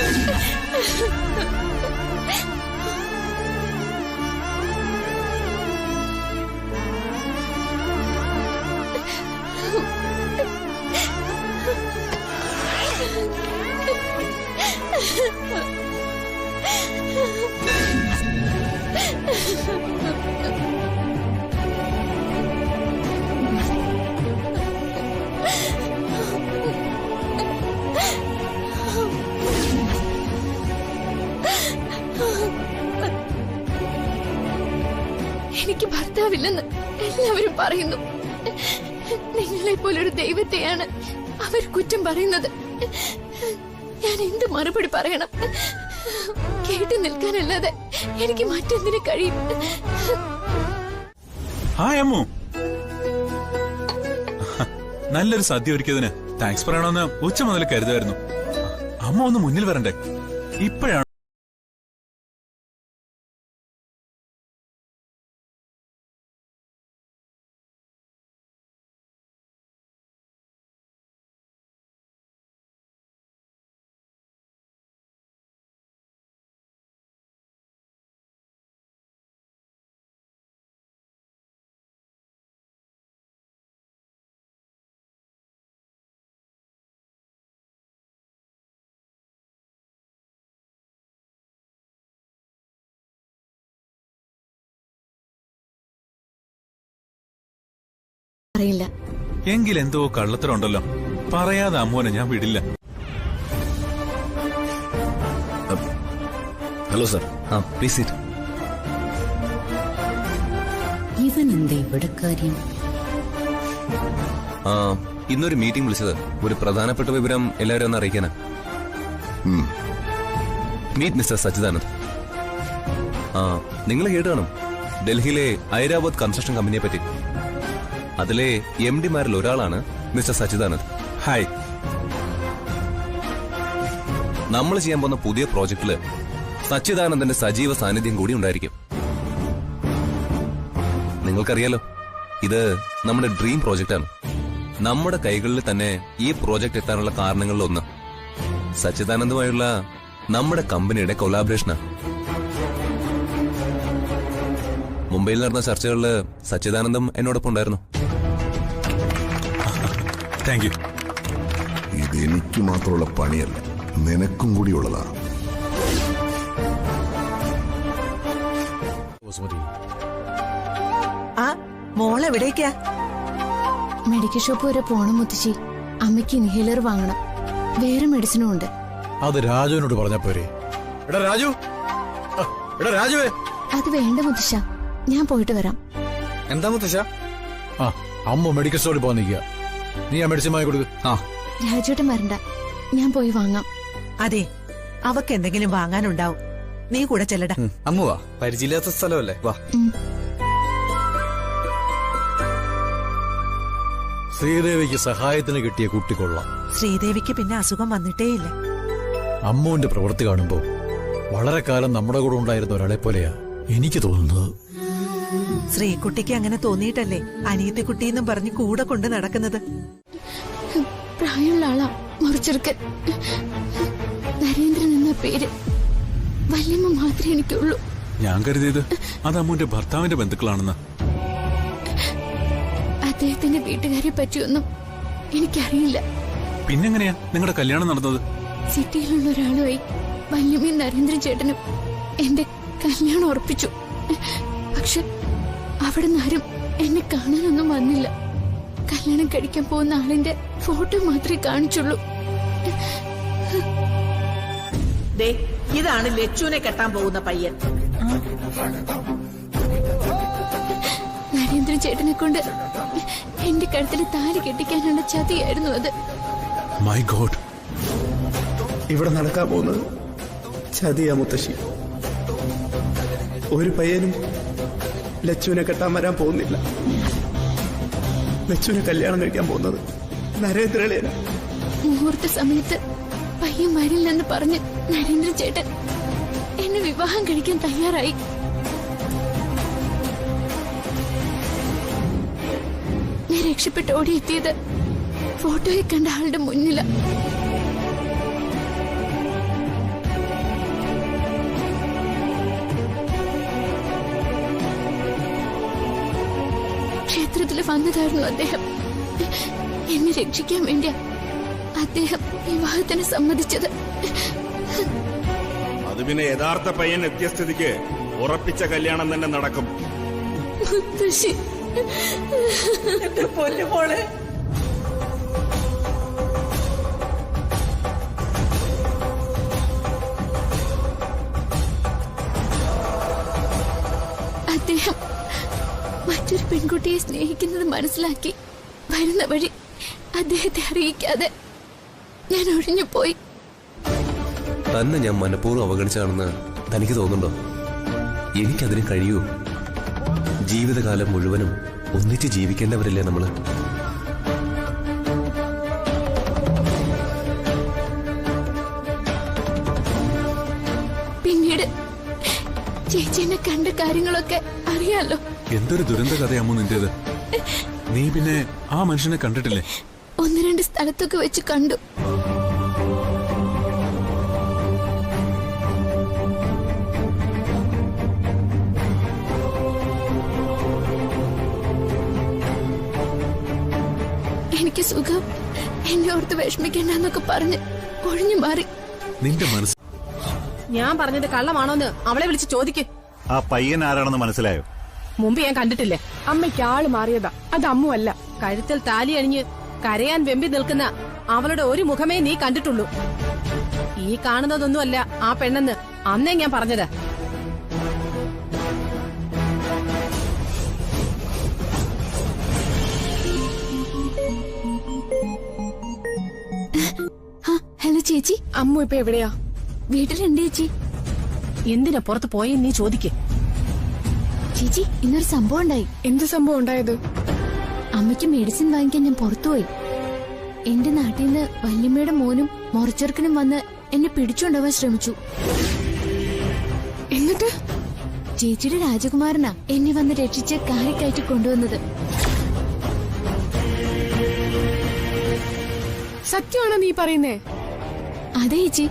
എനിക്ക് ഭർത്താവില്ലെന്ന് എല്ലാവരും പറയുന്നു. നിങ്ങളെ പോലൊരു ദൈവത്തെയാണ് അവർ കുറ്റം പറയുന്നത്. ഞാൻ എന്ത് മറുപടി പറയണം? കേട്ടു നിൽക്കാനല്ലാതെ എനിക്ക് മറ്റെന്തിനു കഴിയും? ഹായ് അമ്മു. നല്ലൊരു സദ്യ ഒരുക്കിയതിന് താങ്ക്സ് പറയണമെന്ന് ഉച്ച മുതൽ കരുതായിരുന്നു. അമ്മ ഒന്ന് മുന്നിൽ വരണ്ടേ? ഇപ്പോഴാണ് അറിയില്ല. എങ്കിൽ എന്തോ കള്ളത്തരമുണ്ടല്ലോ. പറയാതെ അമ്മോനെ ഞാൻ വിടില്ല. Hello sir. Please seat. ഇവൻ എന്താ ഇവിടെ കാര്യം? ഇന്നൊരു മീറ്റിംഗ് വിളിച്ചത് ഒരു പ്രധാനപ്പെട്ട വിവരം എല്ലാവരും ഒന്ന് അറിയിക്കാനാ. Meet mister Sachidanand. നിങ്ങൾ കേട്ട് കാണും ഡൽഹിയിലെ ഐരാവത് കൺസ്ട്രക്ഷൻ കമ്പനിയെ പറ്റി. അതിലെ MD-മാരിൽ ഒരാളാണ് മിസ്റ്റർ സച്ചിദാനന്ദ്. ഹായ്. നമ്മൾ ചെയ്യാൻ പോകുന്ന പുതിയ പ്രോജക്റ്റില് സച്ചിദാനന്ദന്റെ സജീവ സാന്നിധ്യം കൂടി ഉണ്ടായിരിക്കും. നിങ്ങൾക്കറിയാലോ, ഇത് നമ്മുടെ ഡ്രീം പ്രോജക്റ്റാണ്. നമ്മുടെ കൈകളിൽ തന്നെ ഈ പ്രോജക്റ്റ് എത്താനുള്ള കാരണങ്ങളിലൊന്ന് സച്ചിദാനന്ദുമായുള്ള നമ്മുടെ കമ്പനിയുടെ കൊളാബറേഷനാണ്. മുംബൈയിൽ നടന്ന ചർച്ചകളില് സച്ചിദാനന്ദം എന്നോടൊപ്പം ഉണ്ടായിരുന്നു. Thank you. ഇത് എനിക്ക് മാത്രമുള്ള പണിയല്ല, നിനക്കും കൂടിയുള്ളതാണ്. ആ മോളെവിടേക്കാ? മെഡിക്കൽ ഷോപ്പ് വരെ പോണം മുത്തശ്ശി. അമ്മയ്ക്ക് ഇൻഹേലർ വാങ്ങണം. വേറെ മെഡിസിനും ഉണ്ട്. അത് രാജുവിനോട് പറഞ്ഞപ്പോരെ. എടാ രാജു, എടാ രാജുവേ. അത് വേണ്ട മുത്തശ്ശ, ഞാൻ പോയിട്ട് വരാം. എന്താ മുത്തശ്ശ? അമ്മ മെഡിക്കൽ സ്റ്റോറിൽ പോകാൻ നിൽക്കുക. നീ ആ മെഡിസിൻ വാങ്ങി കൊടുക്ക്. രാജുവേട്ടൻ വരണ്ട, ഞാൻ പോയി വാങ്ങാം. അതെ, അവക്ക് എന്തെങ്കിലും വാങ്ങാനുണ്ടാവും. നീ കൂടെ ചെല്ലടാ. അമ്മുവാ, പരിചയമില്ലാത്ത സ്ഥലമല്ലേ, വാ. ശ്രീദേവിക്ക് സഹായത്തിന് കിട്ടിയ കുട്ടി കൊള്ളാം. ശ്രീദേവിക്ക് പിന്നെ അസുഖം വന്നിട്ടേയില്ല. അമ്മുവിന്റെ പ്രവൃത്തി കാണുമ്പോ വളരെ കാലം നമ്മുടെ കൂടെ ഉണ്ടായിരുന്ന ഒരാളെ പോലെയാ എനിക്ക് തോന്നുന്നത്. ശ്രീകുട്ടിക്ക് അങ്ങനെ തോന്നിയിട്ടല്ലേ അനിയത്തിക്കുട്ടിന്നും പറഞ്ഞ് കൂടെ കൊണ്ട് നടക്കുന്നത്. പ്രായമുള്ള ആളാ മുറിച്ചെടുക്കൻ. നരേന്ദ്രൻ എന്ന പേര്. വല്യമ്മ മാത്രമേ എനിക്കുള്ളൂ. ഞാൻ കരുതിയത് അത് അമ്മുവിന്റെ ഭർത്താവിന്റെ ബന്ധുക്കളാണെന്ന്. അദ്ദേഹത്തിന്റെ വീട്ടുകാരെ പറ്റിയൊന്നും എനിക്കറിയില്ല. പിന്നെങ്ങനെയാ നിങ്ങളുടെ കല്യാണം നടന്നത്? സിറ്റിയിലുള്ള ഒരാളുമായി വല്യമ്മയും നരേന്ദ്രൻ ചേട്ടനും എന്റെ കല്യാണം ഉറപ്പിച്ചു. പക്ഷെ അവിടെ നിന്നാരും എന്നെ കാണാനൊന്നും വന്നില്ല. കല്യാണം കഴിക്കാൻ പോകുന്ന ആളിന്റെ ഫോട്ടോ മാത്രമേ കാണിച്ചുള്ളൂ. ഇതാണ് ലച്ചുവിനെ കെട്ടാൻ പോകുന്ന പയ്യൻ. നരേന്ദ്രൻ ചേട്ടനെ കൊണ്ട് എന്റെ കഴുത്തിൽ താലി കെട്ടിക്കാനുള്ള ചതിയായിരുന്നു അത്. മൈ ഗോഡ്, ഇവിടെ നടക്കാൻ പോകുന്നത് ചതിയാ മുത്തശ്ശി. ഒരു പയ്യനും ലച്ചുവിനെ കെട്ടാൻ വരാൻ പോകുന്നില്ല. ലച്ചുവിനെ കല്യാണം കഴിക്കാൻ പോകുന്നത് നരേന്ദ്രളേന. മുഹൂർത്ത സമയത്ത് പയ്യൻ വരില്ലെന്ന് പറഞ്ഞ് നരേന്ദ്രൻ ചേട്ടൻ എന്നെ വിവാഹം കഴിക്കാൻ തയ്യാറായി. ഞാൻ രക്ഷപ്പെട്ട് ഓടിയെത്തിയത് ഫോട്ടോയിൽ കണ്ട ആളുടെ മുന്നിലാ. ക്ഷേത്രത്തിൽ വന്നതായിരുന്നു അദ്ദേഹം. എന്നെ രക്ഷിക്കാൻ വേണ്ടിയാ അദ്ദേഹം വിവാഹത്തിന് സമ്മതിച്ചത്. അത് പിന്നെ യഥാർത്ഥ പയ്യൻ എത്തിയ സ്ഥിതിക്ക് ഉറപ്പിച്ച കല്യാണം തന്നെ നടക്കും. മുത്തശ്ശി, പൊന്നുമോളെ, അദ്ദേഹം മറ്റൊരു പെൺകുട്ടിയെ സ്നേഹിക്കുന്നത് മനസ്സിലാക്കി വരുന്ന വഴി അദ്ദേഹത്തെ അറിയിക്കാതെ ഞാൻ ഒഴിഞ്ഞുപോയി. തന്നെ ഞാൻ മനഃപൂർവ്വം അവഗണിച്ചാണെന്ന് തനിക്ക് തോന്നുന്നുണ്ടോ? എനിക്കതിന് കഴിയൂ. ജീവിതകാലം മുഴുവനും ഒന്നിച്ച് ജീവിക്കേണ്ടവരല്ലേ നമ്മള്. പിന്നീട് ചേച്ചി എന്നെ കണ്ട കാര്യങ്ങളൊക്കെ അറിയാലോ. എന്തൊരു ദുരന്ത കഥയാമോ നിന്റേത്. നീ പിന്നെ ആ മനുഷ്യനെ കണ്ടിട്ടില്ലേ? 1-2 സ്ഥലത്തൊക്കെ വെച്ച് കണ്ടു. എനിക്ക് സുഖം, എന്നെ ഓർത്ത് വിഷമിക്കണ്ടെന്നൊക്കെ പറഞ്ഞ് ഒഴിഞ്ഞു മാറി. നിന്റെ മനസ്സ് ഞാൻ പറഞ്ഞത് കള്ളമാണോന്ന് അവളെ വിളിച്ച് ചോദിക്ക്. ആ പയ്യൻ ആരാണെന്ന് മനസ്സിലായോ? മുമ്പ് ഞാൻ കണ്ടിട്ടില്ലേ. അമ്മയ്ക്ക് ആള് മാറിയതാ, അത് അമ്മുവല്ല. കഴുത്തിൽ താലി അണിഞ്ഞ് കരയാൻ വെമ്പി നിൽക്കുന്ന അവളുടെ ഒരു മുഖമേ നീ കണ്ടിട്ടുള്ളൂ. ഈ കാണുന്നതൊന്നുമല്ല ആ പെണ്ണെന്ന് അന്നേ ഞാൻ പറഞ്ഞത്. ഹലോ ചേച്ചി. അമ്മു ഇപ്പൊ എവിടെയാ? വീട്ടിലുണ്ട് ചേച്ചി. എന്തിനാ പുറത്ത് പോയെന്ന് നീ ചോദിക്കേ. ചേച്ചി, ഇന്നൊരു സംഭവം ഉണ്ടായി. എന്ത് സംഭവം ഉണ്ടായത്? അമ്മയ്ക്ക് മെഡിസിൻ വാങ്ങിക്കാൻ ഞാൻ പുറത്തുപോയി. എന്റെ നാട്ടിൽ നിന്ന് വല്യമ്മയുടെ മോനും മുറച്ചെറുക്കനും വന്ന് എന്നെ പിടിച്ചുകൊണ്ടുപോകാൻ ശ്രമിച്ചു. എന്നിട്ട് ചേച്ചിയുടെ രാജകുമാരനാ എന്നെ വന്ന് രക്ഷിച്ച് കാറിക്കയറ്റി കൊണ്ടുവന്നത്. സത്യമാണോ നീ പറയുന്നേ? അതെ ചേച്ചി.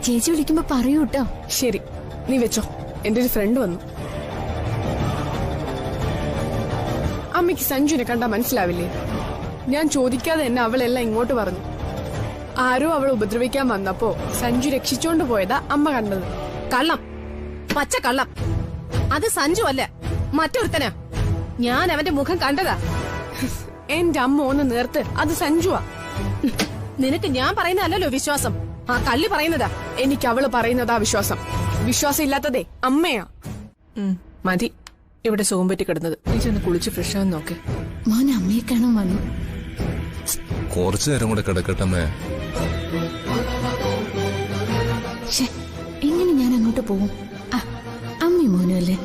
ചേച്ചി വിളിക്കുമ്പോ പറയൂ കേട്ടോ. ശരി, നീ വെച്ചോ. എന്റെ ഒരു ഫ്രണ്ട് വന്നു. അമ്മയ്ക്ക് സഞ്ജുവിനെ കണ്ടാ മനസ്സിലാവില്ലേ? ഞാൻ ചോദിക്കാതെ തന്നെ അവളെല്ലാം ഇങ്ങോട്ട് പറഞ്ഞു. ആരോ അവൾ ഉപദ്രവിക്കാൻ വന്നപ്പോ സഞ്ജു രക്ഷിച്ചോണ്ട് പോയതാ അമ്മ കണ്ടത്. കള്ളം, പച്ച കള്ളം. അത് സഞ്ജു അല്ല, മറ്റൊരുത്തനാ. ഞാൻ അവന്റെ മുഖം കണ്ടതാ. എന്റെ അമ്മ ഒന്ന് നേർത്ത്, അത് സഞ്ജുവാ. നിനക്ക് ഞാൻ പറയുന്നതല്ലോ വിശ്വാസം, ആ കള്ളി പറയുന്നതാ. എനിക്ക് അവള് പറയുന്നതാ വിശ്വാസം. വിശ്വാസം ഇല്ലാത്തതേ അമ്മയാ. മതി ഇവിടെ സോം പറ്റി കിടന്നത്. നീ ചെന്ന് കുളിച്ച് ഫ്രഷ് ആവാൻ നോക്ക്. മോൻ അമ്മയെ കാണാൻ വന്നു. കുറച്ചു നേരം കൂടെ കിടക്കട്ടമ്മേ. എങ്ങനെ ഞാൻ അങ്ങോട്ട് പോവും? അമ്മി മോനും അല്ലേ?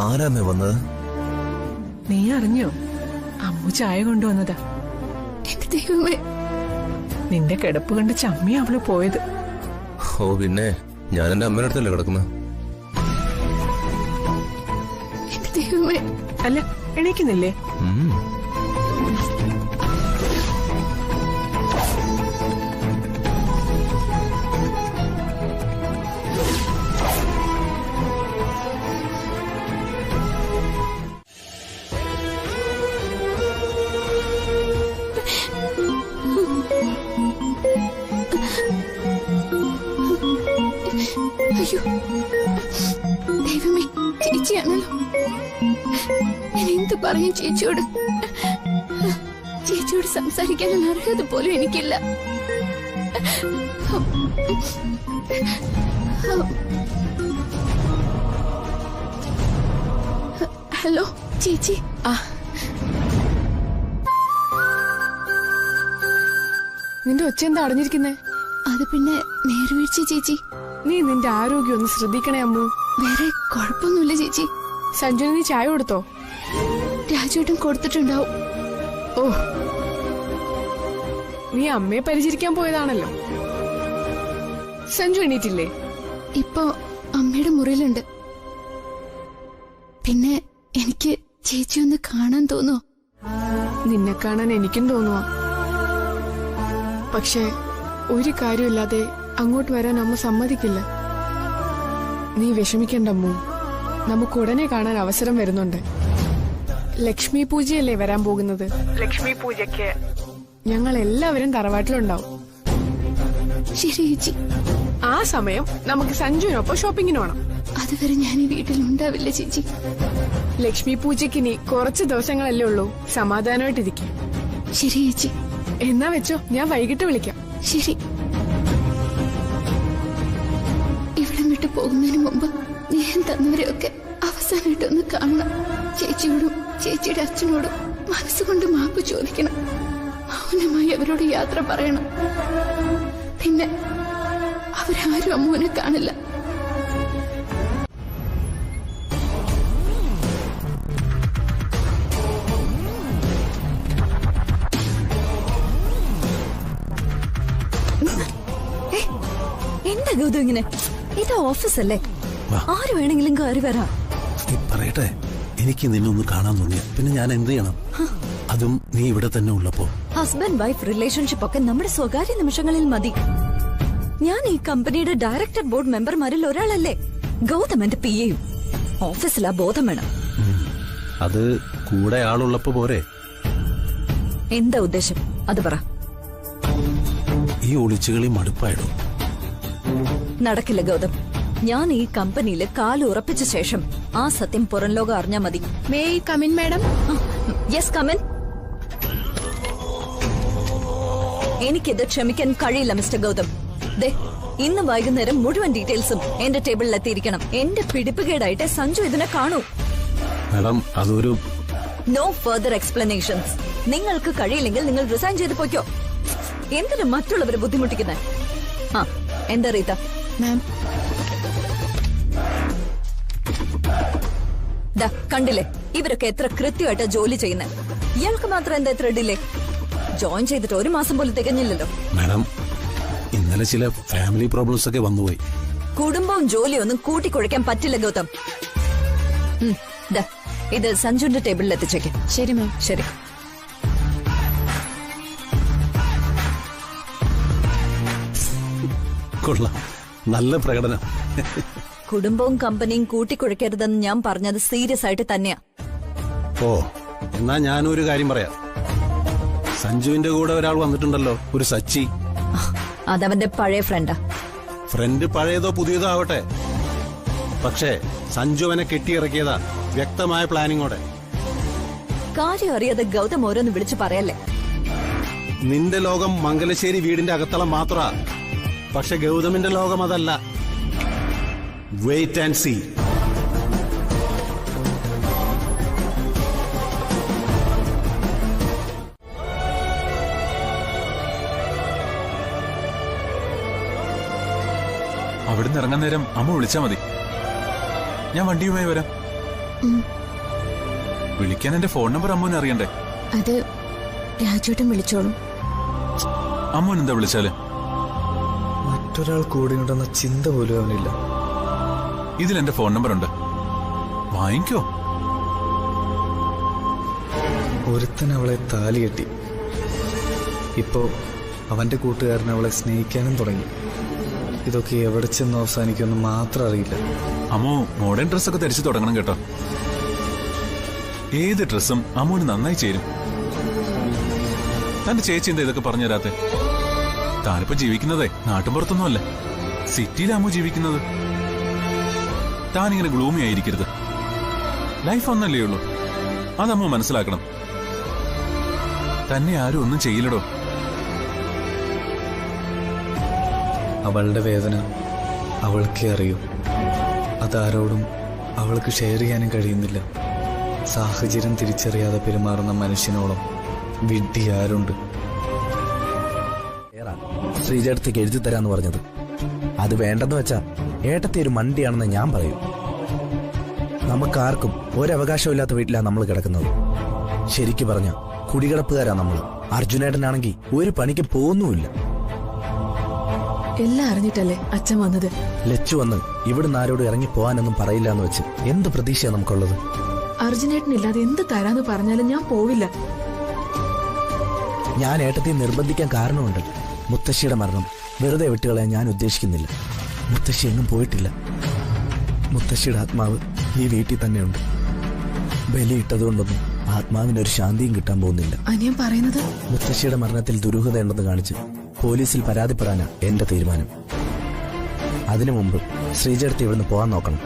ആരാമേ വന്നത്? നീ അറിഞ്ഞോ? അമ്മു ചായ കൊണ്ടുവന്നതാ. എന്റെ ദൈവമേ, നിന്റെ കിടപ്പ് കണ്ട് ചമ്മി അവള് പോയത്. ഓ പിന്നെ, ഞാൻ എന്റെ അമ്മയുടെ അടുത്തല്ലേ കിടക്കുന്നത്. എന്റെ ദൈവമേ. അല്ല, എണീക്കുന്നില്ലേ? അയ്യോ ദൈവമേ, ചേച്ചിയാണല്ലോ. ഞാൻ എന്ത് പറയും ചേച്ചിയോട്? ചേച്ചിയോട് സംസാരിക്കാനുള്ള അർഹത പോലും എനിക്കില്ല. ഹലോ ചേച്ചി. നിന്റെ ഒച്ച എന്താ അടഞ്ഞിരിക്കുന്നേ? അത് പിന്നെ നേർവീഴ്ച ചേച്ചി. നീ നിന്റെ ആരോഗ്യം ഒന്ന് ശ്രദ്ധിക്കണേ അമ്മു. വേറെ കുഴപ്പമൊന്നുമില്ല ചേച്ചി. സഞ്ജുന് നീ ചായ കൊടുത്തോ? രാജുവേട്ടൻ കൊടുത്തിട്ടുണ്ടാവും. ഓ, നീ അമ്മയെ പരിചരിക്കാൻ പോയതാണല്ലോ. സഞ്ജു എണീറ്റില്ലേ? ഇപ്പൊ അമ്മയുടെ മുറിയിലുണ്ട്. പിന്നെ എനിക്ക് ചേച്ചി ഒന്ന് കാണാൻ തോന്നുവോ? നിന്നെ കാണാൻ എനിക്കും തോന്നുവാ. പക്ഷെ ഒരു കാര്യമില്ലാതെ അങ്ങോട്ട് വരാൻ അമ്മ സമ്മതിക്കില്ല. നീ വിഷമിക്കണ്ട അമ്മു, നമുക്ക് ഉടനെ കാണാൻ അവസരം വരുന്നുണ്ട്. ലക്ഷ്മി പൂജയല്ലേ വരാൻ പോകുന്നത്. ലക്ഷ്മി പൂജയ്ക്ക് ഞങ്ങൾ എല്ലാവരും തറവാട്ടിലുണ്ടാവും. ശരി ചേച്ചി. ആ സമയം നമുക്ക് സഞ്ജുവിനൊപ്പം ഷോപ്പിങ്ങിന് പോണം. അതുവരെ ഞാൻ ഈ വീട്ടിലുണ്ടാവില്ല ചേച്ചി. ലക്ഷ്മി പൂജയ്ക്ക് ഇനി കുറച്ച് ദിവസങ്ങളല്ലേ ഉള്ളൂ. സമാധാനമായിട്ടിരിക്കും. ശരി ചേച്ചി. എന്നാ വെച്ചോ, ഞാൻ വൈകിട്ട് വിളിക്കാം. ശരി. ഇവിടം വിട്ടു പോകുന്നതിന് മുമ്പ് ഞാൻ തന്നവരെയൊക്കെ അവസാനമായിട്ടൊന്ന് കാണണം. ചേച്ചിയോടും ചേച്ചിയുടെ അച്ഛനോടും മനസ്സുകൊണ്ട് മാപ്പ് ചോദിക്കണം. മൗനമായി അവരോട് യാത്ര പറയണം. പിന്നെ അവരാരും അമ്മൂനെ കാണില്ല. എന്താ ഗൗതം ഇങ്ങനെ? ഇത് ഓഫീസല്ലേ, ആര് വേണമെങ്കിലും കയറി വരാം. പറയട്ടെ, എനിക്ക് നിന്നൊന്ന് കാണാൻ തോന്നിയ പിന്നെ ഞാൻ എന്ത് ചെയ്യണം? അതും നീ ഇവിടെ തന്നെ ഉള്ളപ്പോ. ഹസ്ബൻഡ് വൈഫ് റിലേഷൻഷിപ്പ് ഒക്കെ നമ്മുടെ സ്വകാര്യ നിമിഷങ്ങളിൽ മതി. ഞാൻ ഈ കമ്പനിയുടെ ഡയറക്ടർ ബോർഡ് മെമ്പർമാരിൽ ഒരാളല്ലേ. ഗൗതം എന്റെ PA-യും. ഓഫീസിൽ ആ ബോധം വേണം. അത് കൂടെ ആളുള്ളപ്പോ പോരെ? എന്താ ഉദ്ദേശം അത് പറ. ഈ ഒളിച്ചുകളി മടുപ്പായിടും. നടക്കില്ല ഗൗതം. ഞാൻ ഈ കമ്പനിയിൽ കാല് ഉറപ്പിച്ച ശേഷം ആ സത്യം പുറം ലോകം അറിഞ്ഞാ മതി. May I come in madam? Yes, come in. എനിക്കിത് ക്ഷമിക്കാൻ കഴിയില്ല മിസ്റ്റർ ഗൗതം. ദേ, ഇന്ന് വൈകുന്നേരം മുഴുവൻ ഡീറ്റെയിൽസും എന്റെ ടേബിളിൽ എത്തിയിരിക്കണം. എന്റെ പിടിപ്പുകേടായിട്ട് സഞ്ജു ഇതിനെ കാണൂ. മാഡം, അതൊരു നോ ഫർദർ എക്സ്പ്ലനേഷൻസ്. നിങ്ങൾക്ക് കഴിയില്ലെങ്കിൽ നിങ്ങൾ റിസൈൻ ചെയ്ത് പോയിക്കോ. എന്തിനു മറ്റുള്ളവരെ ബുദ്ധിമുട്ടിക്കുന്നത്? ആ, എന്താ റീത്ത? മാം, കണ്ടില്ലേ ഇവരൊക്കെ എത്ര കൃത്യമായിട്ടാ ജോലി ചെയ്യുന്നത്. ഇയാൾക്ക് മാത്രം എന്താ എത്ര ഡിലേ? ജോയിൻ ചെയ്തിട്ട് 1 മാസം പോലും തികഞ്ഞില്ലല്ലോ. മാഡം, ഇന്നലെ ചില ഫാമിലി പ്രോബ്ലംസ് ഒക്കെ വന്നുപോയി. കുടുംബവും ജോലിയും ഒന്നും കൂട്ടിക്കുഴയ്ക്കാൻ പറ്റില്ല ഗൗതം. ഇത് സഞ്ജുന്റെ ടേബിളിൽ എത്തിച്ചേക്ക്. ശരി മാം. ശരി. കൊള്ളാം, നല്ല പ്രകടനം. കുടുംബവും കമ്പനിയും കൂട്ടിക്കുഴയ്ക്കരുതെന്ന് ഞാൻ പറഞ്ഞത് സീരിയസ് ആയിട്ട് തന്നെയാ. ഓ, എന്നാ ഞാനൊരു കാര്യം പറയാം. സഞ്ജുവിന്റെ കൂടെ ഒരാൾ വന്നിട്ടുണ്ടല്ലോ, ഒരു സച്ചി. അതവന്റെ പഴയ ഫ്രണ്ടാ. ഫ്രണ്ട് പഴയതോ പുതിയതോ ആവട്ടെ, പക്ഷേ സഞ്ജു അവനെ കെട്ടിയിറക്കിയതാ വ്യക്തമായ പ്ലാനിങ്ങോടെ. കാര്യം അറിയാതെ ഗൗതം ഓരോന്ന് വിളിച്ചു പറയല്ലേ. നിന്റെ ലോകം മംഗലശ്ശേരി വീടിന്റെ അകത്തളം മാത്രമാ, പക്ഷെ ഗൗതമിന്റെ ലോകം അതല്ല. Wait and see. അവിടുന്ന് ഇറങ്ങാൻ നേരം അമ്മ വിളിച്ചാ മതി. ഞാൻ വണ്ടിയുമായി വരാം. വിളിക്കാൻ എന്റെ ഫോൺ നമ്പർ അമ്മൂന് അറിയണ്ടേ? അത് രാജുവേട്ടൻ വിളിച്ചോളും. അമ്മൂൻ എന്താ വിളിച്ചാല്? മറ്റൊരാൾ കൂടെയുണ്ടെന്ന ചിന്ത പോലും അവനില്ല. ഇതിൽ എന്റെ ഫോൺ നമ്പർ ഉണ്ട്, വാങ്ങിക്കോ. ഒരുത്തൻ അവളെ താലി കെട്ടി. ഇപ്പോ അവന്റെ കൂട്ടുകാരൻ അവളെ സ്നേഹിക്കാനും തുടങ്ങി. ഇതൊക്കെ എവിടെ ചെന്ന് അവസാനിക്കുമെന്ന് മാത്രം അറിയില്ല. അമ്മോ മോഡേൺ ഡ്രസ്സൊക്കെ ധരിച്ചു തുടങ്ങണം കേട്ടോ. ഏത് ഡ്രസ്സും അമ്മൂന് നന്നായി ചേരും. തന്റെ ചേച്ചി എന്താ ഇതൊക്കെ പറഞ്ഞു തരാത്തെ? താനിപ്പോ ജീവിക്കുന്നതേ നാട്ടുമ്പുറത്തൊന്നുമല്ല, സിറ്റിയിലെ അമ്മു ജീവിക്കുന്നത്. താനിങ്ങനെ ഗ്ലൂമി ആയിരിക്കരുത്. ലൈഫ് ഒന്നല്ലേ ഉള്ളൂ, അതമ്മ മനസ്സിലാക്കണം. തന്നെ ആരും ഒന്നും ചെയ്യില്ലടോ. അവളുടെ വേദന അവൾക്കേ അറിയൂ. അതാരോടും അവൾക്ക് ഷെയർ ചെയ്യാനും കഴിയുന്നില്ല. സാഹചര്യം തിരിച്ചറിയാതെ പെരുമാറുന്ന മനുഷ്യനോളം വിഡ്ഢി ആരുണ്ട്? ശ്രീജേടത്തേക്ക് എഴുതി തരാന്ന് പറഞ്ഞത്. അത് വേണ്ടെന്ന് വെച്ചാ ഏട്ടത്തെ ഒരു മണ്ടിയാണെന്ന് ഞാൻ പറയും. നമുക്കാർക്കും ഒരവകാശമില്ലാത്ത വീട്ടിലാണ് നമ്മൾ കിടക്കുന്നത്. ശരിക്കു പറഞ്ഞ കുടികിടപ്പുകാരാ നമ്മൾ. അർജുനേട്ടനാണെങ്കിൽ ഒരു പണിക്ക് പോകുന്നുമില്ല. എല്ലാം അറിഞ്ഞിട്ടല്ലേ അച്ഛൻ വന്നത്? ലച്ചു വന്ന് ഇവിടുന്ന് ആരോട് ഇറങ്ങി പോവാനൊന്നും പറയില്ല എന്ന് വെച്ച് എന്ത് പ്രതീക്ഷയാ നമുക്കുള്ളത്? അർജുനേട്ടനില്ലാതെ എന്ത് തരാന്ന് പറഞ്ഞാലും ഞാൻ പോവില്ല. ഞാൻ ഏട്ടത്തെ നിർബന്ധിക്കാൻ കാരണമുണ്ട്. മുത്തശ്ശിയുടെ മരണം വെറുതെ വിട്ടുകളയാൻ ഞാൻ ഉദ്ദേശിക്കുന്നില്ല. മുത്തശ്ശി എങ്ങും പോയിട്ടില്ല. മുത്തശ്ശിയുടെ ആത്മാവ് ഈ വീട്ടിൽ തന്നെയുണ്ട്. ബലിയിട്ടതുകൊണ്ടൊന്നും ആത്മാവിനൊരു ശാന്തിയും കിട്ടാൻ പോകുന്നില്ല. അനിയൻ പറയുന്നത്? മുത്തശ്ശിയുടെ മരണത്തിൽ ദുരൂഹതയുണ്ടെന്ന് കാണിച്ച് പോലീസിൽ പരാതിപ്പെടാനാ എന്റെ തീരുമാനം. അതിനു മുമ്പ് ശ്രീജേടത്തി ഇവിടുന്ന് പോകാൻ നോക്കണം.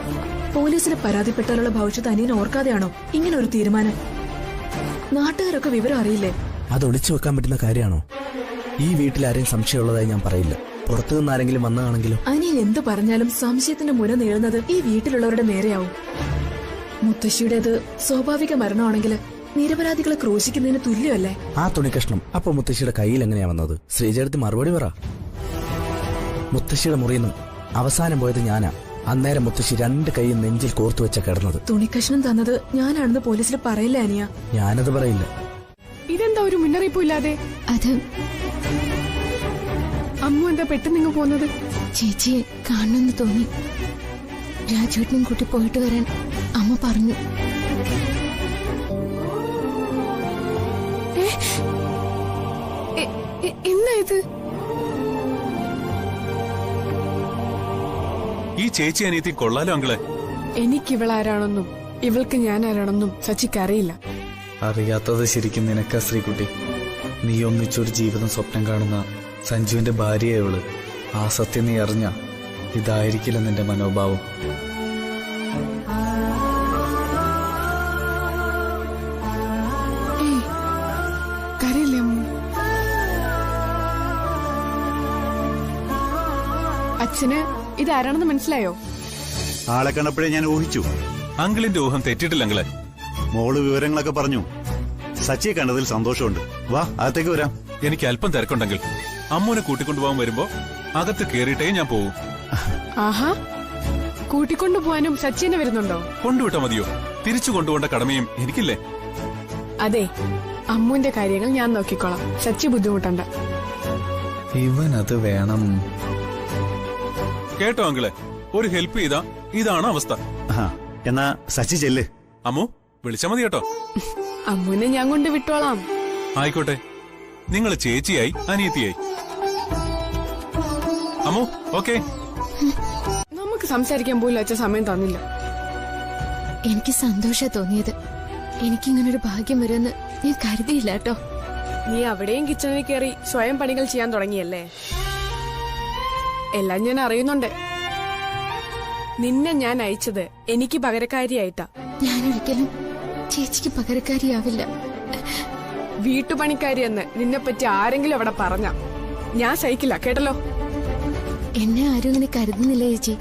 പോലീസിൽ പരാതിപ്പെട്ടാലുള്ള ഭവിഷ്യത്ത് അനിയൻ ഓർക്കാതെയാണോ ഇങ്ങനെ ഒരു തീരുമാനം? നാട്ടുകാരൊക്കെ വിവരം അറിയില്ലേ? അത് ഒളിച്ചു വെക്കാൻ പറ്റുന്ന കാര്യമാണോ? ഈ വീട്ടിൽ ആരെയും സംശയമുള്ളതായി ഞാൻ പറയില്ല. പുറത്തു നിന്ന് ആരെങ്കിലും വന്നതാണെങ്കിലോ? അനിയൻ എന്ത് പറഞ്ഞാലും സംശയത്തിന്റെ മുന നേടുന്നത് ഈ വീട്ടിലുള്ളവരുടെ നേരെയാവും. മുത്തശ്ശിയുടേത് സ്വാഭാവിക മരണമാണെങ്കിൽ നിരപരാധികളെ ക്രൂശിക്കുന്നതിന് തുല്യമല്ലേ? ആ തുണിക്കഷ്ണം അപ്പൊ മുത്തശ്ശിയുടെ കയ്യിൽ എങ്ങനെയാ വന്നത്? ശ്രീജേടത്തി മറുപടി പറ. മുത്തശ്ശിയുടെ മുറിയിന്ന് അവസാനം പോയത് ഞാനാ. അന്നേരം മുത്തശ്ശി 2 കൈയും നെഞ്ചിൽ കോർത്തു വെച്ച കിടന്നത്. തുണിക്കഷ്ണം തന്നത് ഞാനാണെന്ന് പോലീസിൽ പറയില്ല അനിയ? ഞാനത് പറയില്ല. ഇതെന്താ ഒരു മുന്നറിയിപ്പില്ലാതെ? അത് അമ്മ എന്താ പെട്ടെന്ന് പോന്നത്? ചേച്ചിയെ കാണണമെന്ന് തോന്നി. രാജുവേട്ടനും കൂട്ടി പോയിട്ട് വരാൻ അമ്മ പറഞ്ഞു. എന്നാ ഇത്? ഈ ചേച്ചി അനിയത്തി കൊള്ളാലോ അങ്കിളെ. എനിക്ക് ഇവളാരാണെന്നും ഇവൾക്ക് ഞാൻ ആരാണെന്നും സച്ചിക്ക് അറിയില്ല. അറിയാത്തത് ശരിക്കും നിനക്കാ ശ്രീകുട്ടി. നീ ഒന്നിച്ചൊരു ജീവിതം സ്വപ്നം കാണുന്ന സഞ്ജുവിന്റെ ഭാര്യയെ ഇവള്. ആ സത്യം നീ അറിഞ്ഞ ഇതായിരിക്കില്ല നിന്റെ മനോഭാവം. കരയില്ലേ അമ്മ? അച്ഛന് ഇതാരാണെന്ന് മനസ്സിലായോ? ആളെ കണ്ടപ്പോഴേ ഞാൻ ഊഹിച്ചു. അങ്കിളിന്റെ ഊഹം തെറ്റിട്ടില്ല അങ്കിളെ. മോള് വിവരങ്ങളൊക്കെ പറഞ്ഞു. സച്ചിയെ കണ്ടതിൽ സന്തോഷമുണ്ട്. വാ, അകത്തേക്ക് വരാം. എനിക്ക് അല്പം തിരക്കുണ്ടെങ്കിൽ അമ്മൂനെ കൂട്ടിക്കൊണ്ടുപോകാൻ വരുമ്പോ അകത്ത് കേറിയിട്ടേ ഞാൻ പോവും. ആഹാ, കൂട്ടിക്കൊണ്ടുപോവാനും സച്ചിനെ വരുന്നുണ്ടോ? കൊണ്ടുവിട്ടാ മതിയോ? തിരിച്ചു കൊണ്ടുപോകേണ്ട കടമയും എനിക്കില്ലേ? അതെ, അമ്മുവിന്റെ കാര്യങ്ങൾ ഞാൻ നോക്കിക്കോളാം. സച്ചി ബുദ്ധിമുട്ടണ്ട. ഇവനത് വേണം. കേട്ടോ അങ്കിളെ, ഒരു ഹെൽപ്പ് ചെയ്താ ഇതാണ് അവസ്ഥ. എന്നാ സച്ചി ചെല്ല്. അമ്മു വിളിച്ചാ മതി കേട്ടോ. അമ്മുവിനെ ഞാൻ കൊണ്ട് വിട്ടോളാം. ആയിക്കോട്ടെ, നിങ്ങൾ ചേച്ചിയായി അനിയത്തിയായി. അമ്മു ഓക്കെ. നമുക്ക് സംസാരിക്കാൻ പോലും അച്ഛൻ സമയം തന്നില്ല. എനിക്ക് സന്തോഷാ തോന്നിയത്. എനിക്കിങ്ങനൊരു ഭാഗ്യം വരുമെന്ന് ഞാൻ കരുതിയില്ല കേട്ടോ. നീ അവിടെയും കിച്ചണിൽ കയറി സ്വയം പണികൾ ചെയ്യാൻ തുടങ്ങിയല്ലേ? എല്ലാം ഞാൻ അറിയുന്നുണ്ട്. നിന്നെ ഞാൻ അയച്ചത് എനിക്ക് പകരക്കാരിയായിട്ടാ. ഞാനൊരിക്കലും ചേച്ചിക്ക് പകരക്കാരിയാവില്ല. വീട്ടുപണിക്കാരിയെന്ന് നിന്നെപ്പറ്റി ആരെങ്കിലും അവിടെ പറഞ്ഞ ഞാൻ സഹിക്കില്ല, കേട്ടല്ലോ. എന്നെ ആരും ഇങ്ങനെ കരുതുന്നില്ല ചേച്ചി.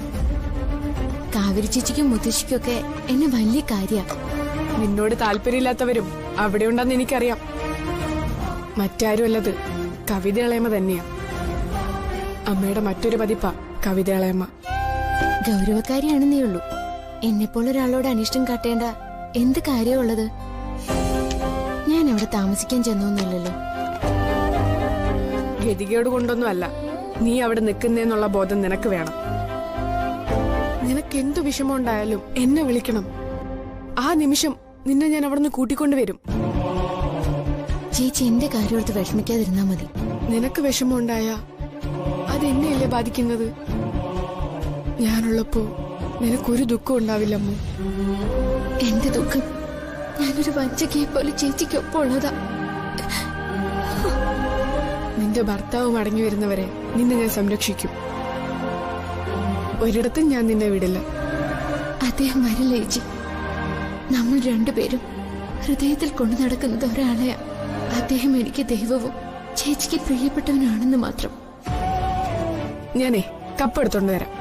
കാവേരി ചേച്ചിക്കും മുത്തശ്ശിക്കൊക്കെ എന്നെ വലിയ കാര്യ. നിന്നോട് താല്പര്യമില്ലാത്തവരും അവിടെ ഉണ്ടെന്ന് എനിക്കറിയാം. മറ്റാരുമല്ലത് കവിത ഇളയമ്മ തന്നെയാ. അമ്മയുടെ മറ്റൊരു പതിപ്പാ കവിത ഇളയമ്മ. ഗൗരവക്കാരിയാണെന്നേ ഉള്ളൂ. എന്നെപ്പോലൊരാളോട് അനിഷ്ടം കാട്ടേണ്ട എന്ത് കാര്യമുള്ളത്? ഞാൻ അവിടെ താമസിക്കാൻ ചെന്നൊന്നുമല്ലല്ലോ. ഗതികേട് കൊണ്ടൊന്നുമല്ല നീ അവിടെ നിൽക്കുന്നേന്നുള്ള ബോധം നിനക്ക് വേണം. നിനക്ക് എന്തു വിഷമം ഉണ്ടായാലും എന്നെ വിളിക്കണം. ആ നിമിഷം നിന്നെ ഞാൻ അവിടെ നിന്ന് കൂട്ടിക്കൊണ്ടുവരും. ചേച്ചി എന്റെ കാര്യമെടുത്ത് വിഷമിക്കാതിരുന്നാ മതി. നിനക്ക് വിഷമം ഉണ്ടായ അതെന്നെയല്ലേ ബാധിക്കുന്നത്? ഞാനുള്ളപ്പോ നിനക്കൊരു ദുഃഖം ഉണ്ടാവില്ലമ്മോ. എന്റെ ദുഃഖം ഞാനൊരു വഞ്ചകയെ പോലെ ചേച്ചിക്കൊപ്പം ഉള്ളതാ. നിന്റെ ഭർത്താവ് മടങ്ങി വരുന്നവരെ നിന്നെ ഞാൻ സംരക്ഷിക്കും. ഒരിടത്തും ഞാൻ നിന്നെ വിടില്ല. അദ്ദേഹം വരില്ല ചേച്ചി. നമ്മൾ രണ്ടുപേരും ഹൃദയത്തിൽ കൊണ്ടു നടക്കുന്നത് ഒരാളെയാ. അദ്ദേഹം എനിക്ക് ദൈവവും ചേച്ചിക്ക് പ്രിയപ്പെട്ടവനാണെന്ന് മാത്രം. ഞാനേ കപ്പെടുത്തോണ്ട് വരാം.